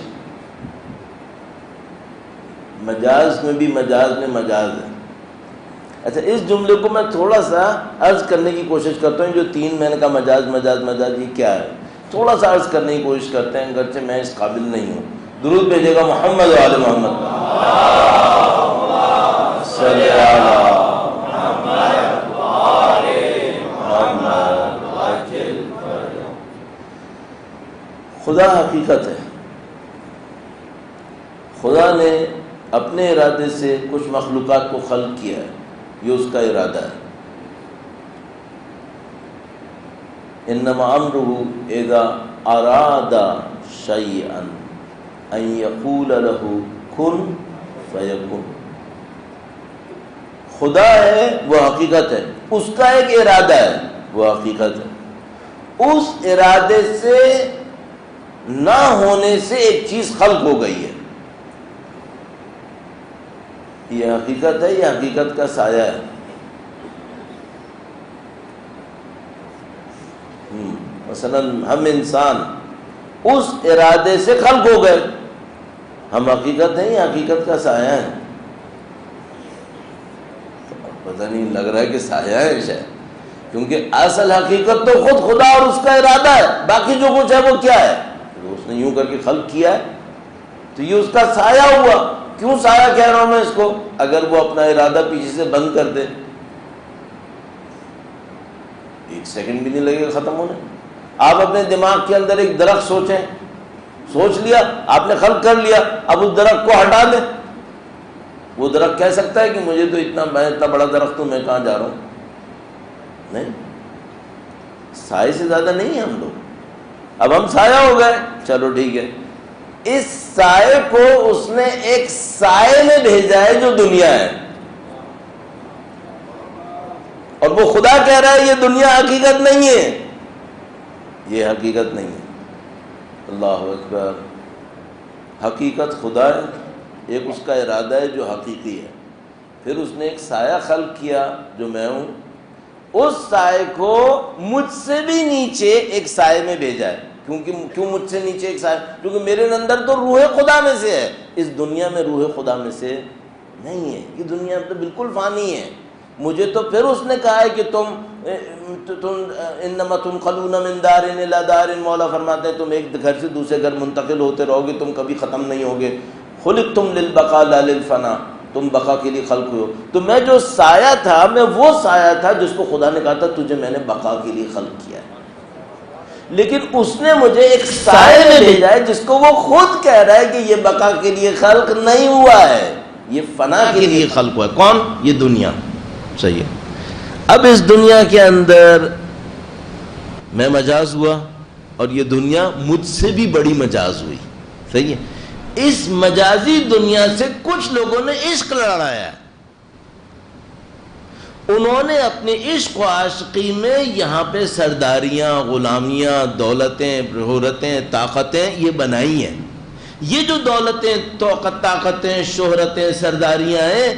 مجاز میں بھی مجاز میں مجاز ہے۔ اچھا، اس جملے کو میں تھوڑا سا عرض کرنے کی کوشش کرتا ہوں، جو تین میں نے کہا مجاز مجاز مجاز، یہ کیا ہے، تھوڑا سا عرض کرنے کی کوشش کرتے ہیں، اگرچہ میں اس قابل نہیں ہوں۔ درود بھیجے گا محمد و آل محمد، صلی اللہ خدا حقیقت ہے، خدا نے اپنے ارادے سے کچھ مخلوقات کو خلق کیا ہے، یہ اس کا ارادہ ہے۔ انما امرہ اذا اراد شیئا ان یقول له کن فیکن۔ خدا ہے وہ حقیقت ہے، اس کا ایک ارادہ ہے وہ حقیقت ہے، اس ارادے سے نہ ہونے سے ایک چیز خلق ہو گئی ہے، یہ حقیقت ہے، یہ حقیقت کا سایہ ہے۔ مثلا ہم انسان اس ارادے سے خلق ہو گئے، ہم حقیقت ہیں، یہ حقیقت کا سایہ ہے، پتہ نہیں لگ رہا ہے کہ سایہ ہے شاید، کیونکہ اصل حقیقت تو خود خدا اور اس کا ارادہ ہے، باقی جو کچھ ہے وہ کیا ہے، اس نے یوں کر کے خلق کیا ہے، تو یہ اس کا سایہ ہوا۔ کیوں سایہ کہہ رہا ہوں میں اس کو؟ اگر وہ اپنا ارادہ پیچھے سے بند کر دے، ایک سیکنڈ بھی نہیں لگے گا ختم ہونے۔ آپ اپنے دماغ کے اندر ایک درخت سوچیں، سوچ لیا آپ نے، خلق کر لیا، اب اس درخت کو ہٹا دیں، وہ درخت کہہ سکتا ہے کہ مجھے تو میں اتنا بڑا درخت ہوں، میں کہاں جا رہا ہوں؟ نہیں، سائے سے زیادہ نہیں ہیں ہم لوگ، اب ہم سایہ ہو گئے، چلو ٹھیک ہے، اس سائے کو اس نے ایک سائے میں بھیجا ہے جو دنیا ہے، اور وہ خدا کہہ رہا ہے یہ دنیا حقیقت نہیں ہے، یہ حقیقت نہیں ہے۔ اللہ اکبر، حقیقت خدا ہے، ایک اس کا ارادہ ہے جو حقیقی ہے، پھر اس نے ایک سایہ خلق کیا جو میں ہوں، اس سائے کو مجھ سے بھی نیچے ایک سائے میں بھیجا ہے۔ کیوں مجھ سے نیچے ایک سائے؟ کیونکہ میرے اندر تو روح خدا میں سے ہے، اس دنیا میں روح خدا میں سے نہیں ہے، یہ دنیا تو بالکل فانی ہے۔ مجھے تو پھر اس نے کہا ہے کہ تم انما تنقلون من دار الى دار، مولا فرماتے ہیں تم ایک گھر سے دوسرے گھر منتقل ہوتے رہو گے، تم کبھی ختم نہیں ہوگے۔ خلقتم للبقاء لا للفنا، تم بقا کے لیے خلق ہوئے ہو۔ تو میں جو سایہ تھا، میں وہ سایہ تھا جس کو خدا نے کہا تھا تجھے میں نے بقا کے لیے خلق کیا ہے، لیکن اس نے مجھے ایک سائے میں بھیجا ہے جس کو وہ خود کہہ رہا ہے کہ یہ بقا کے لیے خلق نہیں ہوا ہے، یہ فنا کے لیے خلق ہوا ہے۔ کون؟ یہ دنیا، صحیح ہے۔ اب اس دنیا کے اندر میں مجاز ہوا، اور یہ دنیا مجھ سے بھی بڑی مجاز ہوئی، صحیح ہے۔ اس مجازی دنیا سے کچھ لوگوں نے عشق لڑایا ہے، انہوں نے اپنی عشق و عاشقی میں یہاں پہ سرداریاں، غلامیاں، دولتیں، شہرتیں، طاقتیں یہ بنائی ہیں۔ یہ جو دولتیں، طاقتیں، شہرتیں، سرداریاں ہیں،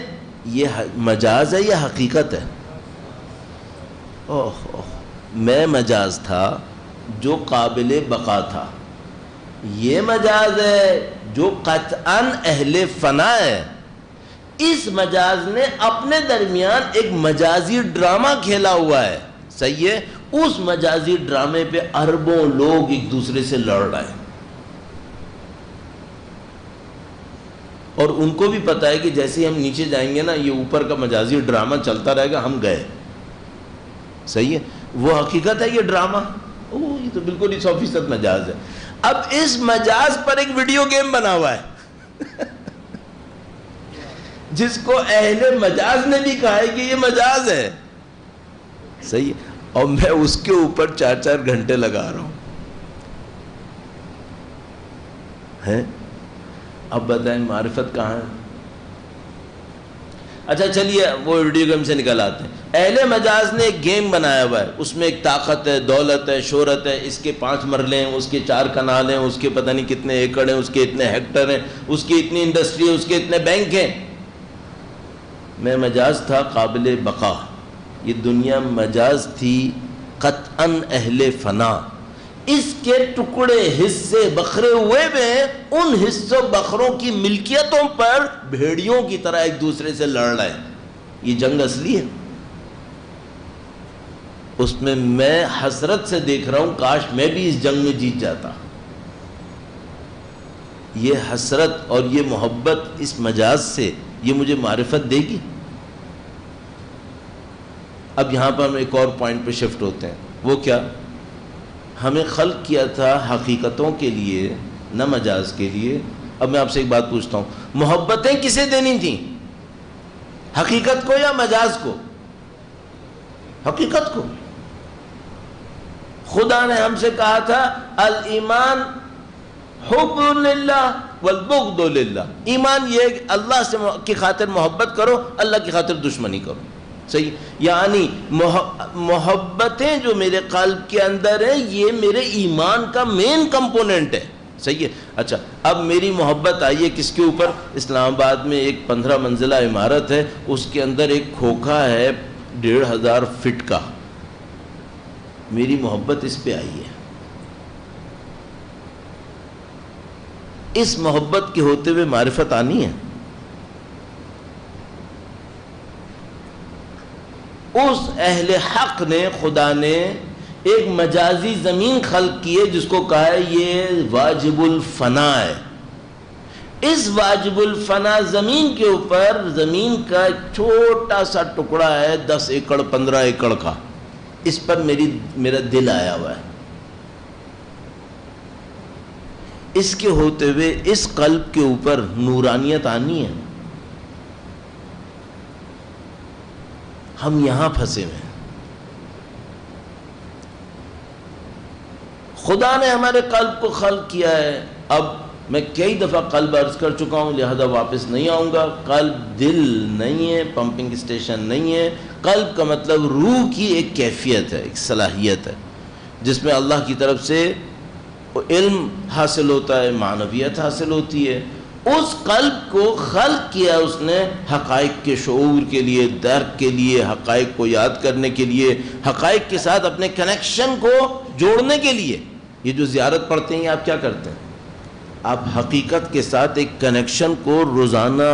یہ مجاز ہے یا حقیقت ہے؟ میں مجاز تھا جو قابل بقا تھا، یہ مجاز ہے جو قطعاً اہل فنا ہے۔ اس مجاز نے اپنے درمیان ایک مجازی ڈرامہ کھیلا ہوا ہے، صحیح ہے؟ اس مجازی ڈرامے پہ اربوں لوگ ایک دوسرے سے لڑ رہے ہیں، اور ان کو بھی پتا ہے کہ جیسے ہم نیچے جائیں گے نا یہ اوپر کا مجازی ڈرامہ چلتا رہے گا، ہم گئے. صحیح ہے؟ وہ حقیقت ہے یہ ڈرامہ، یہ تو بالکل ہی 100% مجاز ہے. اب اس مجاز پر ایک ویڈیو گیم بنا ہوا ہے جس کو اہل مجاز نے بھی کہا ہے کہ یہ مجاز ہے. صحیح ہے؟ اور میں اس کے اوپر 4 گھنٹے لگا رہا ہوں. اب بتائیں معرفت کہاں ہے؟ اچھا چلیے وہ ویڈیو گیم سے نکل آتے ہیں. اہل مجاز نے ایک گیم بنایا ہوا ہے، اس میں ایک طاقت ہے، دولت ہے، شہرت ہے، اس کے 5 مرلے ہیں، اس کے 4 کنال ہیں، اس کے پتہ نہیں کتنے ایکڑ ہیں، اس کے اتنے ہیکٹر ہیں، اس کی اتنی انڈسٹری ہے، اس کے اتنے بینک ہیں. میں مجاز تھا قابل بقا، یہ دنیا مجاز تھی قطعاً اہل فنا. اس کے ٹکڑے حصے بکھرے ہوئے میں ان حصوں بکھروں کی ملکیتوں پر بھیڑیوں کی طرح ایک دوسرے سے لڑ رہے ہیں. یہ جنگ اصلی ہے. اس میں حسرت سے دیکھ رہا ہوں کاش میں بھی اس جنگ میں جیت جاتا. یہ حسرت اور یہ محبت اس مجاز سے یہ مجھے معرفت دے گی. اب یہاں پر ہم ایک اور پوائنٹ پہ شفٹ ہوتے ہیں. وہ کیا؟ ہمیں خلق کیا تھا حقیقتوں کے لیے نہ مجاز کے لیے. اب میں آپ سے ایک بات پوچھتا ہوں، محبتیں کسے دینی تھیں؟ حقیقت کو یا مجاز کو؟ حقیقت کو. خدا نے ہم سے کہا تھا الایمان حب للہ والبغض للہ. ایمان یہ کہ اللہ سے کی خاطر محبت کرو، اللہ کی خاطر دشمنی کرو. صحیح؟ یعنی محبتیں جو میرے قلب کے اندر ہیں یہ میرے ایمان کا مین کمپوننٹ ہے. صحیح ہے؟ اچھا اب میری محبت آئی ہے کس کے اوپر؟ اسلام آباد میں ایک 15 منزلہ عمارت ہے، اس کے اندر ایک کھوکھا ہے 1500 فٹ کا. میری محبت اس پہ آئی ہے. اس محبت کے ہوتے ہوئے معرفت آنی ہے. اس اہل حق نے، خدا نے ایک مجازی زمین خلق کی ہے جس کو کہا ہے یہ واجب الفنا ہے. اس واجب الفنا زمین کے اوپر زمین کا ایک چھوٹا سا ٹکڑا ہے 10 ایکڑ 15 ایکڑ کا، اس پر میرا دل آیا ہوا ہے. اس کے ہوتے ہوئے اس قلب کے اوپر نورانیت آنی ہے. ہم یہاں پھنسے ہوئے ہیں. خدا نے ہمارے قلب کو خلق کیا ہے. اب میں کئی دفعہ قلب عرض کر چکا ہوں لہذا واپس نہیں آؤں گا. قلب دل نہیں ہے، پمپنگ اسٹیشن نہیں ہے. قلب کا مطلب روح کی ایک کیفیت ہے، ایک صلاحیت ہے جس میں اللہ کی طرف سے علم حاصل ہوتا ہے، معنویت حاصل ہوتی ہے. اس قلب کو خلق کیا اس نے حقائق کے شعور کے لیے، درک کے لیے، حقائق کو یاد کرنے کے لیے، حقائق کے ساتھ اپنے کنیکشن کو جوڑنے کے لیے. یہ جو زیارت پڑھتے ہیں آپ کیا کرتے ہیں؟ آپ حقیقت کے ساتھ ایک کنیکشن کو روزانہ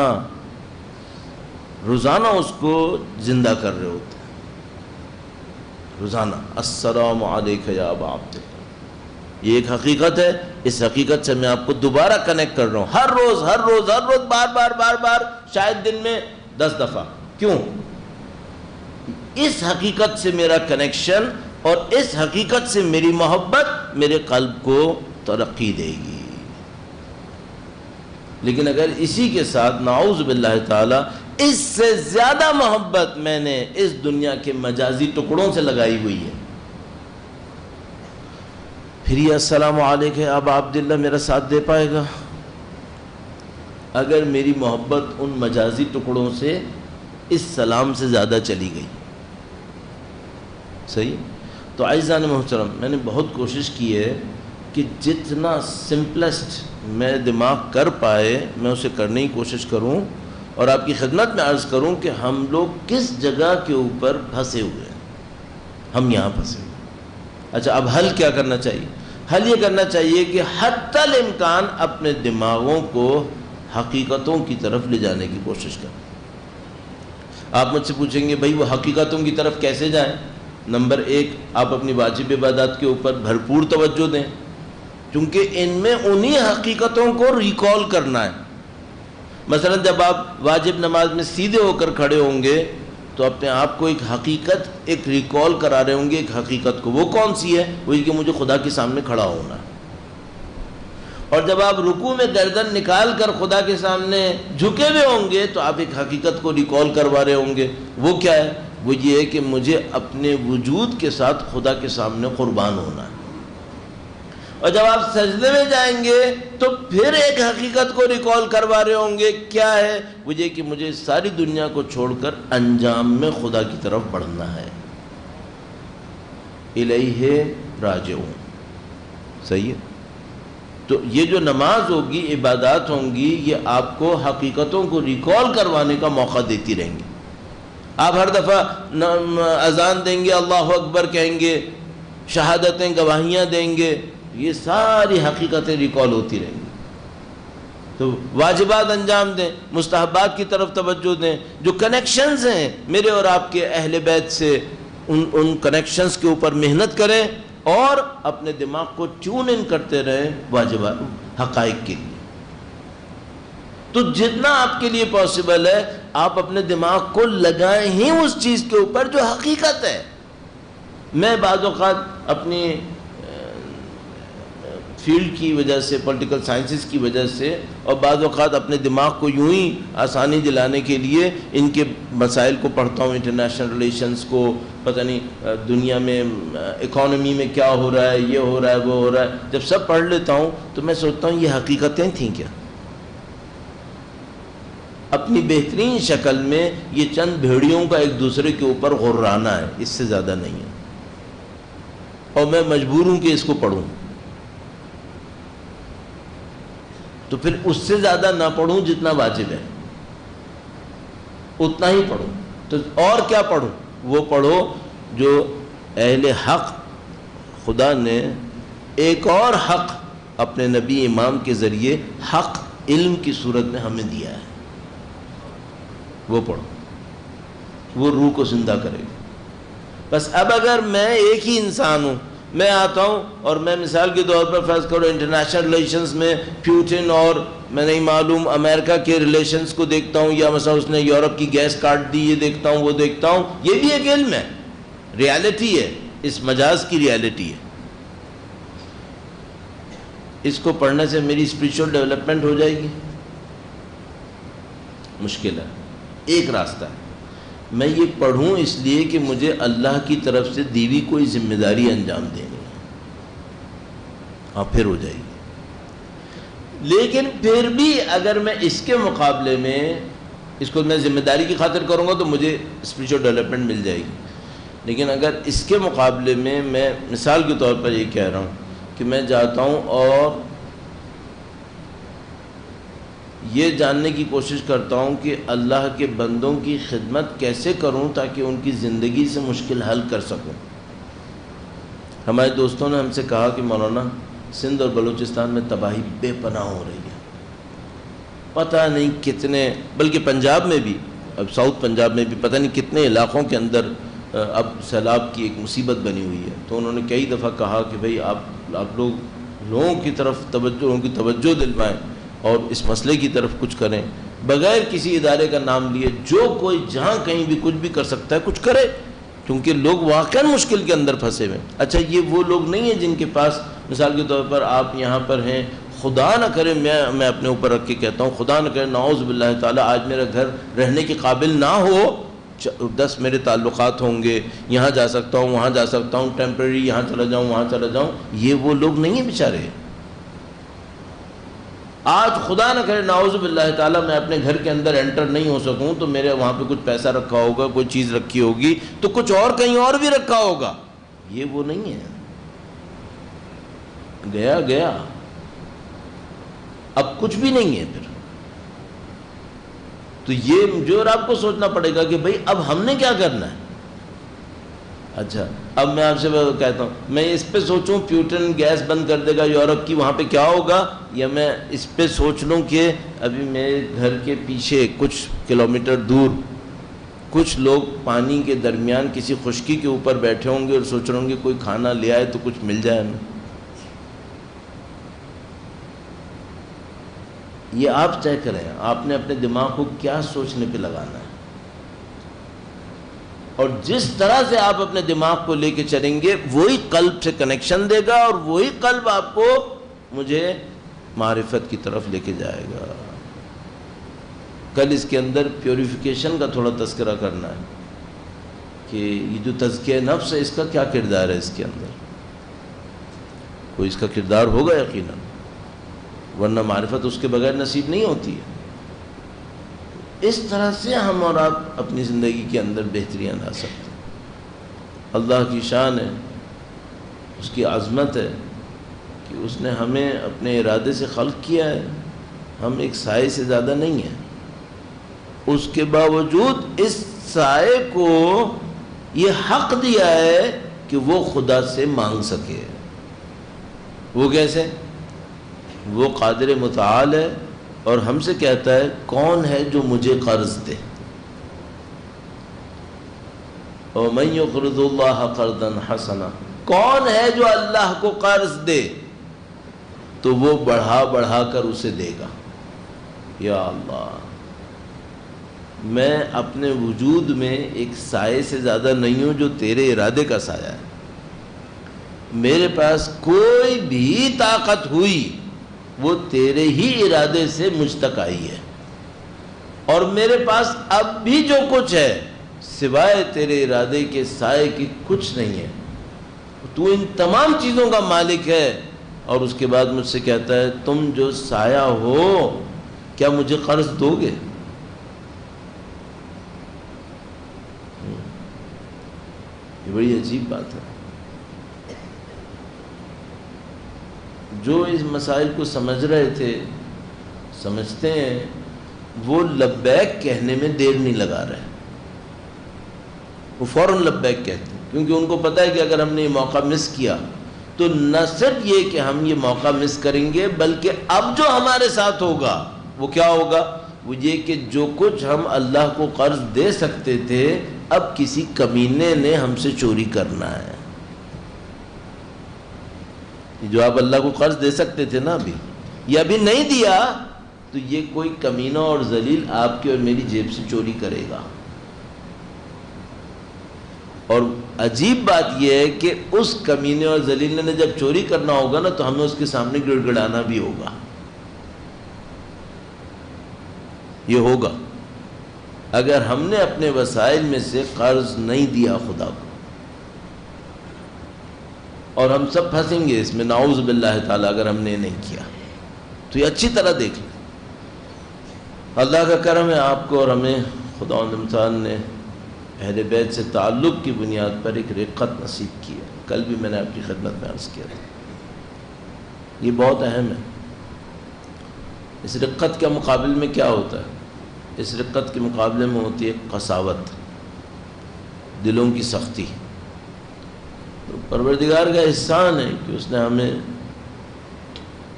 اس کو زندہ کر رہے ہوتے ہیں. روزانہ السلام علیکم یا ابا عبد اللہ. یہ ایک حقیقت ہے. اس حقیقت سے میں آپ کو دوبارہ کنیکٹ کر رہا ہوں ہر روز بار شاید دن میں 10 دفعہ. کیوں؟ اس حقیقت سے میرا کنیکشن اور اس حقیقت سے میری محبت میرے قلب کو ترقی دے گی. لیکن اگر اسی کے ساتھ نعوذ باللہ تعالی اس سے زیادہ محبت میں نے اس دنیا کے مجازی ٹکڑوں سے لگائی ہوئی ہے، پھر یہ السلام علیکم ابا عبداللہ میرا ساتھ دے پائے گا؟ اگر میری محبت ان مجازی ٹکڑوں سے اس سلام سے زیادہ چلی گئی. صحیح؟ تو عزیزان محترم میں نے بہت کوشش کی ہے کہ جتنا سمپلسٹ میں دماغ کر پائے میں اسے کرنے کی کوشش کروں اور آپ کی خدمت میں عرض کروں کہ ہم لوگ کس جگہ کے اوپر پھنسے ہوئے ہیں. ہم یہاں پھنسے ہوئے. اچھا اب حل کیا کرنا چاہیے؟ حل یہ کرنا چاہیے کہ حتی الامکان اپنے دماغوں کو حقیقتوں کی طرف لے جانے کی کوشش کریں. آپ مجھ سے پوچھیں گے بھائی وہ حقیقتوں کی طرف کیسے جائیں؟ نمبر 1 آپ اپنی واجب عبادات کے اوپر بھرپور توجہ دیں، کیونکہ ان میں انہی حقیقتوں کو ریکال کرنا ہے۔ مثلا جب آپ واجب نماز میں سیدھے ہو کر کھڑے ہوں گے تو اپنے آپ کو ایک حقیقت ایک ریکال کرا رہے ہوں گے، ایک حقیقت کو۔ وہ کون سی ہے؟ وہی کہ مجھے خدا کے سامنے کھڑا ہونا ہے۔ اور جب آپ رکوع میں گردن نکال کر خدا کے سامنے جھکے ہوئے ہوں گے تو آپ ایک حقیقت کو ریکال کروا رہے ہوں گے۔ وہ کیا ہے؟ وہ یہ ہے کہ مجھے اپنے وجود کے ساتھ خدا کے سامنے قربان ہونا ہے۔ اور جب آپ سجدے میں جائیں گے تو پھر ایک حقیقت کو ریکال کروا رہے ہوں گے، کیا ہے؟ وہ یہ کہ مجھے ساری دنیا کو چھوڑ کر انجام میں خدا کی طرف بڑھنا ہے۔ الیہ راجعون، صحیح ہے؟ تو یہ جو نماز ہوگی، عبادات ہوں گی، یہ آپ کو حقیقتوں کو ریکال کروانے کا موقع دیتی رہیں گی۔ آپ ہر دفعہ اذان دیں گے، اللہ اکبر کہیں گے، شہادتیں گواہیاں دیں گے، یہ ساری حقیقتیں ریکال ہوتی رہیں گی۔ تو واجبات انجام دیں، مستحبات کی طرف توجہ دیں، جو کنیکشنز ہیں میرے اور آپ کے اہل بیت سے، ان کنیکشنز کے اوپر محنت کریں اور اپنے دماغ کو ٹیون ان کرتے رہیں واجبات حقائق کے لیے۔ تو جتنا آپ کے لیے پاسبل ہے آپ اپنے دماغ کو لگائیں ہی اس چیز کے اوپر جو حقیقت ہے۔ میں بعض اوقات اپنی فیلڈ کی وجہ سے، پولیٹیکل سائنسز کی وجہ سے، اور بعض اوقات اپنے دماغ کو یوں ہی آسانی دلانے کے لیے ان کے مسائل کو پڑھتا ہوں، انٹرنیشنل ریلیشنز کو، پتہ نہیں دنیا میں اکانومی میں کیا ہو رہا ہے، یہ ہو رہا ہے، وہ ہو رہا ہے۔ جب سب پڑھ لیتا ہوں تو میں سوچتا ہوں یہ حقیقتیں تھیں کیا؟ اپنی بہترین شکل میں یہ چند بھیڑیوں کا ایک دوسرے کے اوپر غرانا ہے، اس سے زیادہ نہیں ہے، اور میں مجبور ہوں کہ اس کو پڑھوں۔ تو پھر اس سے زیادہ نہ پڑھوں جتنا واجب ہے، اتنا ہی پڑھوں۔ تو اور کیا پڑھوں؟ وہ پڑھو جو اہل حق خدا نے ایک اور حق اپنے نبی امام کے ذریعے حق علم کی صورت میں ہمیں دیا ہے، وہ پڑھو، وہ روح کو زندہ کرے گا۔ بس اب اگر میں ایک ہی انسان ہوں، میں آتا ہوں اور میں مثال کے طور پر فرض کرو انٹرنیشنل ریلیشنز میں پیوٹن اور میں نہیں معلوم امریکہ کے ریلیشنز کو دیکھتا ہوں، یا مثلا اس نے یورپ کی گیس کاٹ دی، یہ دیکھتا ہوں، وہ دیکھتا ہوں، یہ بھی ایک علم ہے، ریالٹی ہے، اس مجاز کی ریالٹی ہے۔ اس کو پڑھنے سے میری اسپریچول ڈیولپمنٹ ہو جائے گی؟ مشکل ہے۔ ایک راستہ ہے، میں یہ پڑھوں اس لیے کہ مجھے اللہ کی طرف سے دی ہوئی کوئی ذمہ داری انجام دینی ہے، ہاں پھر ہو جائے گی۔ لیکن پھر بھی اگر میں اس کے مقابلے میں اس کو میں ذمہ داری کی خاطر کروں گا تو مجھے اسپریچول ڈیولپمنٹ مل جائے گی۔ لیکن اگر اس کے مقابلے میں میں مثال کے طور پر یہ کہہ رہا ہوں کہ میں جاتا ہوں اور یہ جاننے کی کوشش کرتا ہوں کہ اللہ کے بندوں کی خدمت کیسے کروں تاکہ ان کی زندگی سے مشکل حل کر سکوں۔ ہمارے دوستوں نے ہم سے کہا کہ مولانا سندھ اور بلوچستان میں تباہی بے پناہ ہو رہی ہے، پتہ نہیں کتنے، بلکہ پنجاب میں بھی، اب ساؤتھ پنجاب میں بھی پتہ نہیں کتنے علاقوں کے اندر اب سیلاب کی ایک مصیبت بنی ہوئی ہے۔ تو انہوں نے کئی دفعہ کہا کہ بھئی آپ لوگوں کی طرف توجہ دلوائیں اور اس مسئلے کی طرف کچھ کریں، بغیر کسی ادارے کا نام لیے جو کوئی جہاں کہیں بھی کچھ بھی کر سکتا ہے کچھ کرے، کیونکہ لوگ واقعاً مشکل کے اندر پھنسے ہوئے ہیں۔ اچھا یہ وہ لوگ نہیں ہیں جن کے پاس مثال کے طور پر آپ یہاں پر ہیں، خدا نہ کرے، میں اپنے اوپر رکھ کے کہتا ہوں، خدا نہ کرے نعوذ باللہ تعالیٰ آج میرا گھر رہنے کے قابل نہ ہو، 10 میرے تعلقات ہوں گے، یہاں جا سکتا ہوں، وہاں جا سکتا ہوں، ٹیمپریری یہاں چلا جاؤں، وہاں چلا جاؤں، یہ وہ لوگ نہیں ہیں بیچارے۔ آج خدا نہ کرے نعوذ باللہ تعالیٰ میں اپنے گھر کے اندر انٹر نہیں ہو سکوں تو میرے وہاں پہ کچھ پیسہ رکھا ہوگا، کوئی چیز رکھی ہوگی، تو کچھ اور کہیں اور بھی رکھا ہوگا، یہ وہ نہیں ہے۔ گیا اب کچھ بھی نہیں ہے پھر۔ تو یہ جو آپ کو سوچنا پڑے گا کہ بھئی اب ہم نے کیا کرنا ہے۔ اچھا اب میں آپ سے کہتا ہوں، میں اس پہ سوچوں پیوٹن گیس بند کر دے گا یورپ کی، وہاں پہ کیا ہوگا، یا میں اس پہ سوچ لوں کہ ابھی میرے گھر کے پیچھے کچھ کلومیٹر دور کچھ لوگ پانی کے درمیان کسی خشکی کے اوپر بیٹھے ہوں گے اور سوچ رہے ہوں گے کوئی کھانا لے آئے تو کچھ مل جائے نا. یہ آپ طے کریں آپ نے اپنے دماغ کو کیا سوچنے پہ لگانا ہے، اور جس طرح سے آپ اپنے دماغ کو لے کے چلیں گے وہی قلب سے کنیکشن دے گا، اور وہی قلب آپ کو مجھے معرفت کی طرف لے کے جائے گا. کل اس کے اندر پیوریفیکیشن کا تھوڑا تذکرہ کرنا ہے کہ یہ جو تزکیہ نفس ہے اس کا کیا کردار ہے. اس کے اندر کوئی اس کا کردار ہوگا یقیناً، ورنہ معرفت اس کے بغیر نصیب نہیں ہوتی ہے. اس طرح سے ہم اور آپ اپنی زندگی کے اندر بہتریاں لا سکتے ہیں. اللہ کی شان ہے، اس کی عظمت ہے کہ اس نے ہمیں اپنے ارادے سے خلق کیا ہے. ہم ایک سائے سے زیادہ نہیں ہیں، اس کے باوجود اس سائے کو یہ حق دیا ہے کہ وہ خدا سے مانگ سکے. وہ کیسے؟ وہ قادر متعال ہے اور ہم سے کہتا ہے کون ہے جو مجھے قرض دے. وَمَن يُقْرِضُ اللَّهَ قَرْضًا حَسَنًا، کون ہے جو اللہ کو قرض دے تو وہ بڑھا بڑھا کر اسے دے گا. یا اللہ، میں اپنے وجود میں ایک سائے سے زیادہ نہیں ہوں جو تیرے ارادے کا سایہ ہے. میرے پاس کوئی بھی طاقت ہوئی وہ تیرے ہی ارادے سے مجھ تک آئی ہے، اور میرے پاس اب بھی جو کچھ ہے سوائے تیرے ارادے کے سائے کی کچھ نہیں ہے. تو ان تمام چیزوں کا مالک ہے، اور اس کے بعد مجھ سے کہتا ہے تم جو سایہ ہو کیا مجھے قرض دو گے؟ یہ بڑی عجیب بات ہے. جو اس مسائل کو سمجھ رہے تھے سمجھتے ہیں، وہ لبیک کہنے میں دیر نہیں لگا رہے، وہ فوراً لبیک کہتے ہیں، کیونکہ ان کو پتہ ہے کہ اگر ہم نے یہ موقع مس کیا تو نہ صرف یہ کہ ہم یہ موقع مس کریں گے، بلکہ اب جو ہمارے ساتھ ہوگا وہ کیا ہوگا؟ وہ یہ کہ جو کچھ ہم اللہ کو قرض دے سکتے تھے اب کسی کمینے نے ہم سے چوری کرنا ہے. جو آپ اللہ کو قرض دے سکتے تھے نا ابھی، یہ ابھی نہیں دیا تو یہ کوئی کمینہ اور ذلیل آپ کی اور میری جیب سے چوری کرے گا. اور عجیب بات یہ ہے کہ اس کمینے اور ذلیل نے جب چوری کرنا ہوگا نا تو ہمیں اس کے سامنے گڑ گڑانا بھی ہوگا. یہ ہوگا اگر ہم نے اپنے وسائل میں سے قرض نہیں دیا خدا کو، اور ہم سب پھنسیں گے اس میں نعوذ باللہ تعالیٰ اگر ہم نے نہیں کیا تو یہ اچھی طرح دیکھ لیں. اللہ کا کرم ہے آپ کو اور ہمیں خداوند نے اہل بیت سے تعلق کی بنیاد پر ایک رقت نصیب کی ہے. کل بھی میں نے آپ کی خدمت میں عرض کیا تھا، یہ بہت اہم ہے. اس رقت کے مقابل میں کیا ہوتا ہے؟ اس رقت کے مقابلے میں ہوتی ہے قساوت، دلوں کی سختی. تو پروردگار کا احسان ہے کہ اس نے ہمیں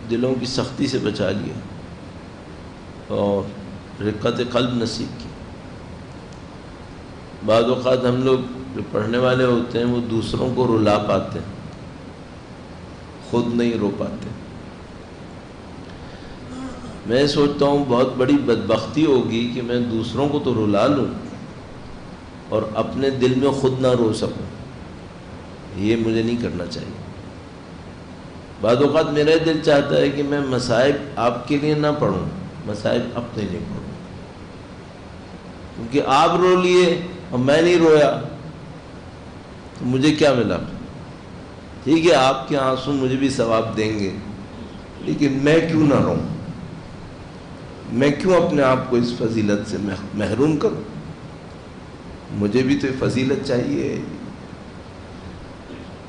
دلوں کی سختی سے بچا لیا اور رقت قلب نصیب کی. بعض اوقات ہم لوگ جو پڑھنے والے ہوتے ہیں وہ دوسروں کو رلا پاتے ہیں، خود نہیں رو پاتے. میں سوچتا ہوں بہت بڑی بدبختی ہوگی کہ میں دوسروں کو تو رلا لوں اور اپنے دل میں خود نہ رو سکوں. یہ مجھے نہیں کرنا چاہیے. بعض اوقات میرا دل چاہتا ہے کہ میں مصائب آپ کے لیے نہ پڑھوں، مصائب اپنے لیے پڑھوں، کیونکہ آپ رو لیے اور میں نہیں رویا تو مجھے کیا ملا؟ ٹھیک ہے آپ کے آنسو مجھے بھی ثواب دیں گے، لیکن میں کیوں نہ روں؟ میں کیوں اپنے آپ کو اس فضیلت سے محروم کروں؟ مجھے بھی تو فضیلت چاہیے.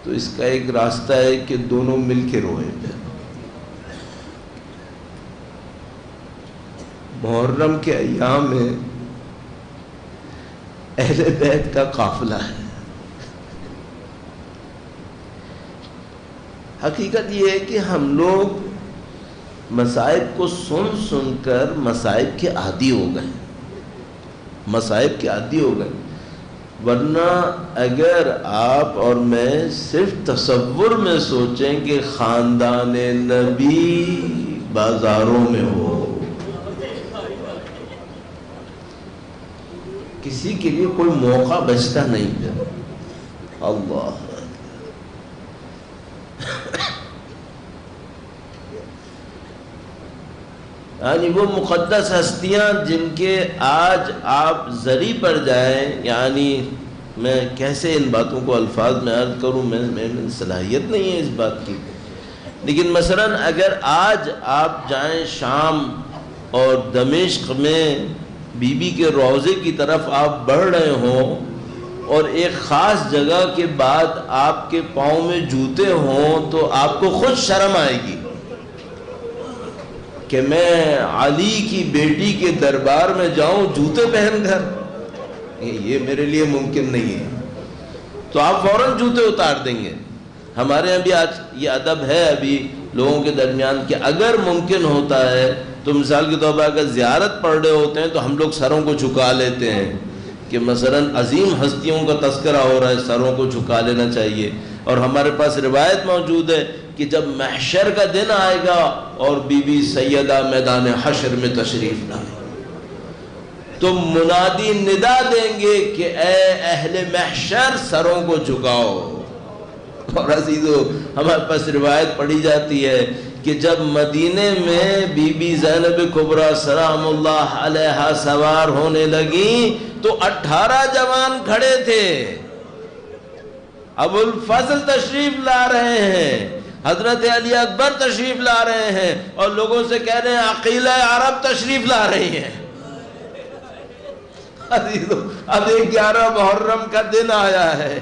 تو اس کا ایک راستہ ہے کہ دونوں مل کے روئیں. محرم کے ایام میں اہل بیت کا قافلہ ہے. حقیقت یہ ہے کہ ہم لوگ مصائب کو سن سن کر مصائب کے عادی ہو گئے. مصائب کے عادی ہو گئے. ورنہ اگر آپ اور میں صرف تصور میں سوچیں کہ خاندان نبی بازاروں میں ہو، کسی کے لیے کوئی موقع بچتا نہیں ہے. اللہ یعنی وہ مقدس ہستیاں جن کے آج آپ ذری پر جائیں، یعنی میں کیسے ان باتوں کو الفاظ میں عرض کروں، میں صلاحیت نہیں ہے اس بات کی. لیکن مثلا اگر آج آپ جائیں شام اور دمشق میں بی بی کے روضے کی طرف آپ بڑھ رہے ہوں اور ایک خاص جگہ کے بعد آپ کے پاؤں میں جوتے ہوں تو آپ کو خود شرم آئے گی کہ میں علی کی بیٹی کے دربار میں جاؤں جوتے پہن کر، یہ میرے لیے ممکن نہیں ہے. تو آپ فوراً جوتے اتار دیں گے. ہمارے یہاں بھی آج یہ ادب ہے ابھی لوگوں کے درمیان کہ اگر ممکن ہوتا ہے تو مثال کے طور پر اگر زیارت پڑھ رہے ہوتے ہیں تو ہم لوگ سروں کو جھکا لیتے ہیں کہ مثلا عظیم ہستیوں کا تذکرہ ہو رہا ہے، سروں کو جھکا لینا چاہیے. اور ہمارے پاس روایت موجود ہے کہ جب محشر کا دن آئے گا اور بی بی سیدہ میدان حشر میں تشریف لائے تو منادی ندا دیں گے کہ اے اہل محشر سروں کو جھکاؤ. اور عزیزو ہمارے پاس روایت پڑھی جاتی ہے کہ جب مدینے میں بی بی زینب کبریٰ سلام اللہ علیہا سوار ہونے لگیں تو 18 جوان کھڑے تھے. ابو الفضل تشریف لا رہے ہیں، حضرت علی اکبر تشریف لا رہے ہیں اور لوگوں سے کہہ رہے ہیں عقیلہ عرب تشریف لا رہی ہیں. اب 11 محرم کا دن آیا ہے،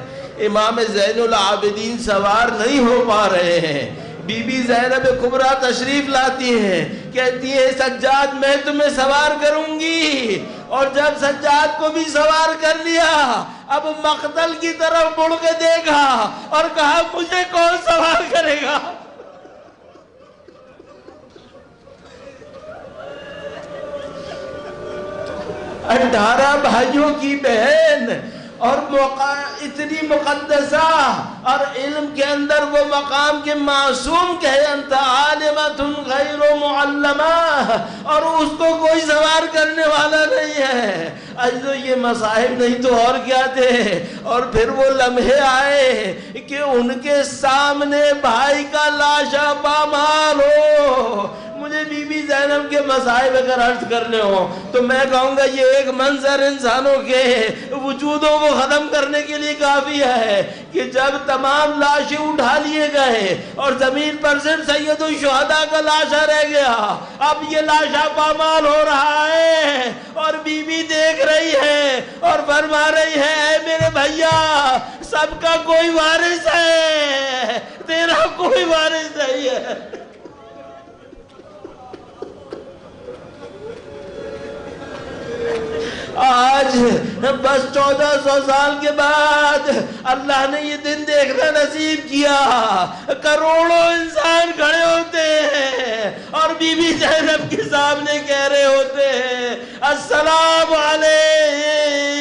امام زین العابدین سوار نہیں ہو پا رہے ہیں. بی بی زینب کبریٰ تشریف لاتی ہیں، کہتی ہے سجاد میں تمہیں سوار کروں گی. اور جب سجاد کو بھی سوار کر لیا اب مقتل کی طرف مڑ کے دیکھا اور کہا مجھے کون سوار کرے گا. اٹھارہ بھائیوں کی بہن اور اتنی مقدسہ اور علم کے اندر وہ مقام کے معصوم کہے انت عالمۃ غیر معلمہ، اور اس کو کوئی سوار کرنے والا نہیں ہے. تو یہ مصائب نہیں تو اور کیا تھے. اور پھر وہ لمحے آئے کہ ان کے سامنے بھائی کا لاشا پامال ہو. مجھے بی بی زینب کے مصائب اگر عرض کرنے ہوں تو میں کہوں گا یہ ایک منظر انسانوں کے وجودوں کو ختم کرنے کے لیے کافی ہے کہ جب تمام لاشیں اٹھا لیے گئے اور زمین پر صرف سید الشہداء کا لاشا رہ گیا. اب یہ لاشا پامال ہو رہا ہے اور بی بی دیکھ رہی ہے اور فرما رہی ہے اے میرے بھیا سب کا کوئی وارث ہے، تیرا کوئی وارث نہیں ہے. آج بس 1400 سال کے بعد اللہ نے یہ دن دیکھنا نصیب کیا. کروڑوں انسان کھڑے ہوتے ہیں اور بی بی زینب کے سامنے کہہ رہے ہوتے ہیں السلام علیک.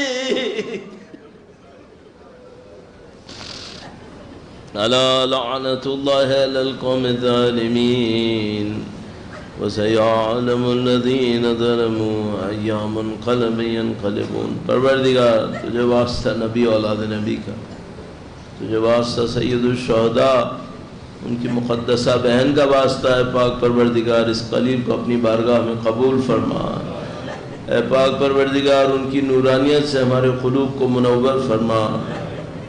الا لعنت اللہ علی القوم الظالمین وَسَيَعْلَمُ الَّذِينَ ظَلَمُوا أَيَّ مُنْقَلَبٍ يَنْقَلِبُونَ. پروردگار تجھے واسطہ نبی اولاد نبی کا، تجھے واسطہ سید الشہداء ان کی مقدسہ بہن کا واسطہ ہے. پاک پروردگار اس قلیل کو اپنی بارگاہ میں قبول فرما. اے پاک پروردگار ان کی نورانیت سے ہمارے قلوب کو منور فرما.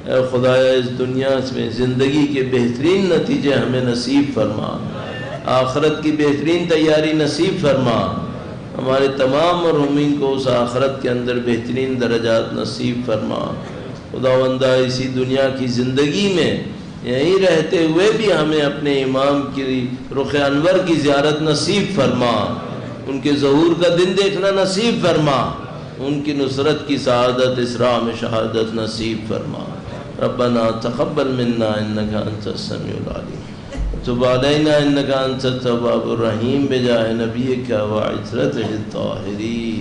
اے خدایا اس دنیا میں زندگی کے بہترین نتیجے ہمیں نصیب فرما، آخرت کی بہترین تیاری نصیب فرما. ہمارے تمام مرحومین کو اس آخرت کے اندر بہترین درجات نصیب فرما. خداوندہ اسی دنیا کی زندگی میں یہیں رہتے ہوئے بھی ہمیں اپنے امام کی رخ انور کی زیارت نصیب فرما، ان کے ظہور کا دن دیکھنا نصیب فرما، ان کی نصرت کی سعادت اسراء میں شہادت نصیب فرما. ربنا تقبل منا انک انت السمیع العلیم تب علینا انک انت التواب الرحیم بجاہ نبیک و عترتہ الطاہرین.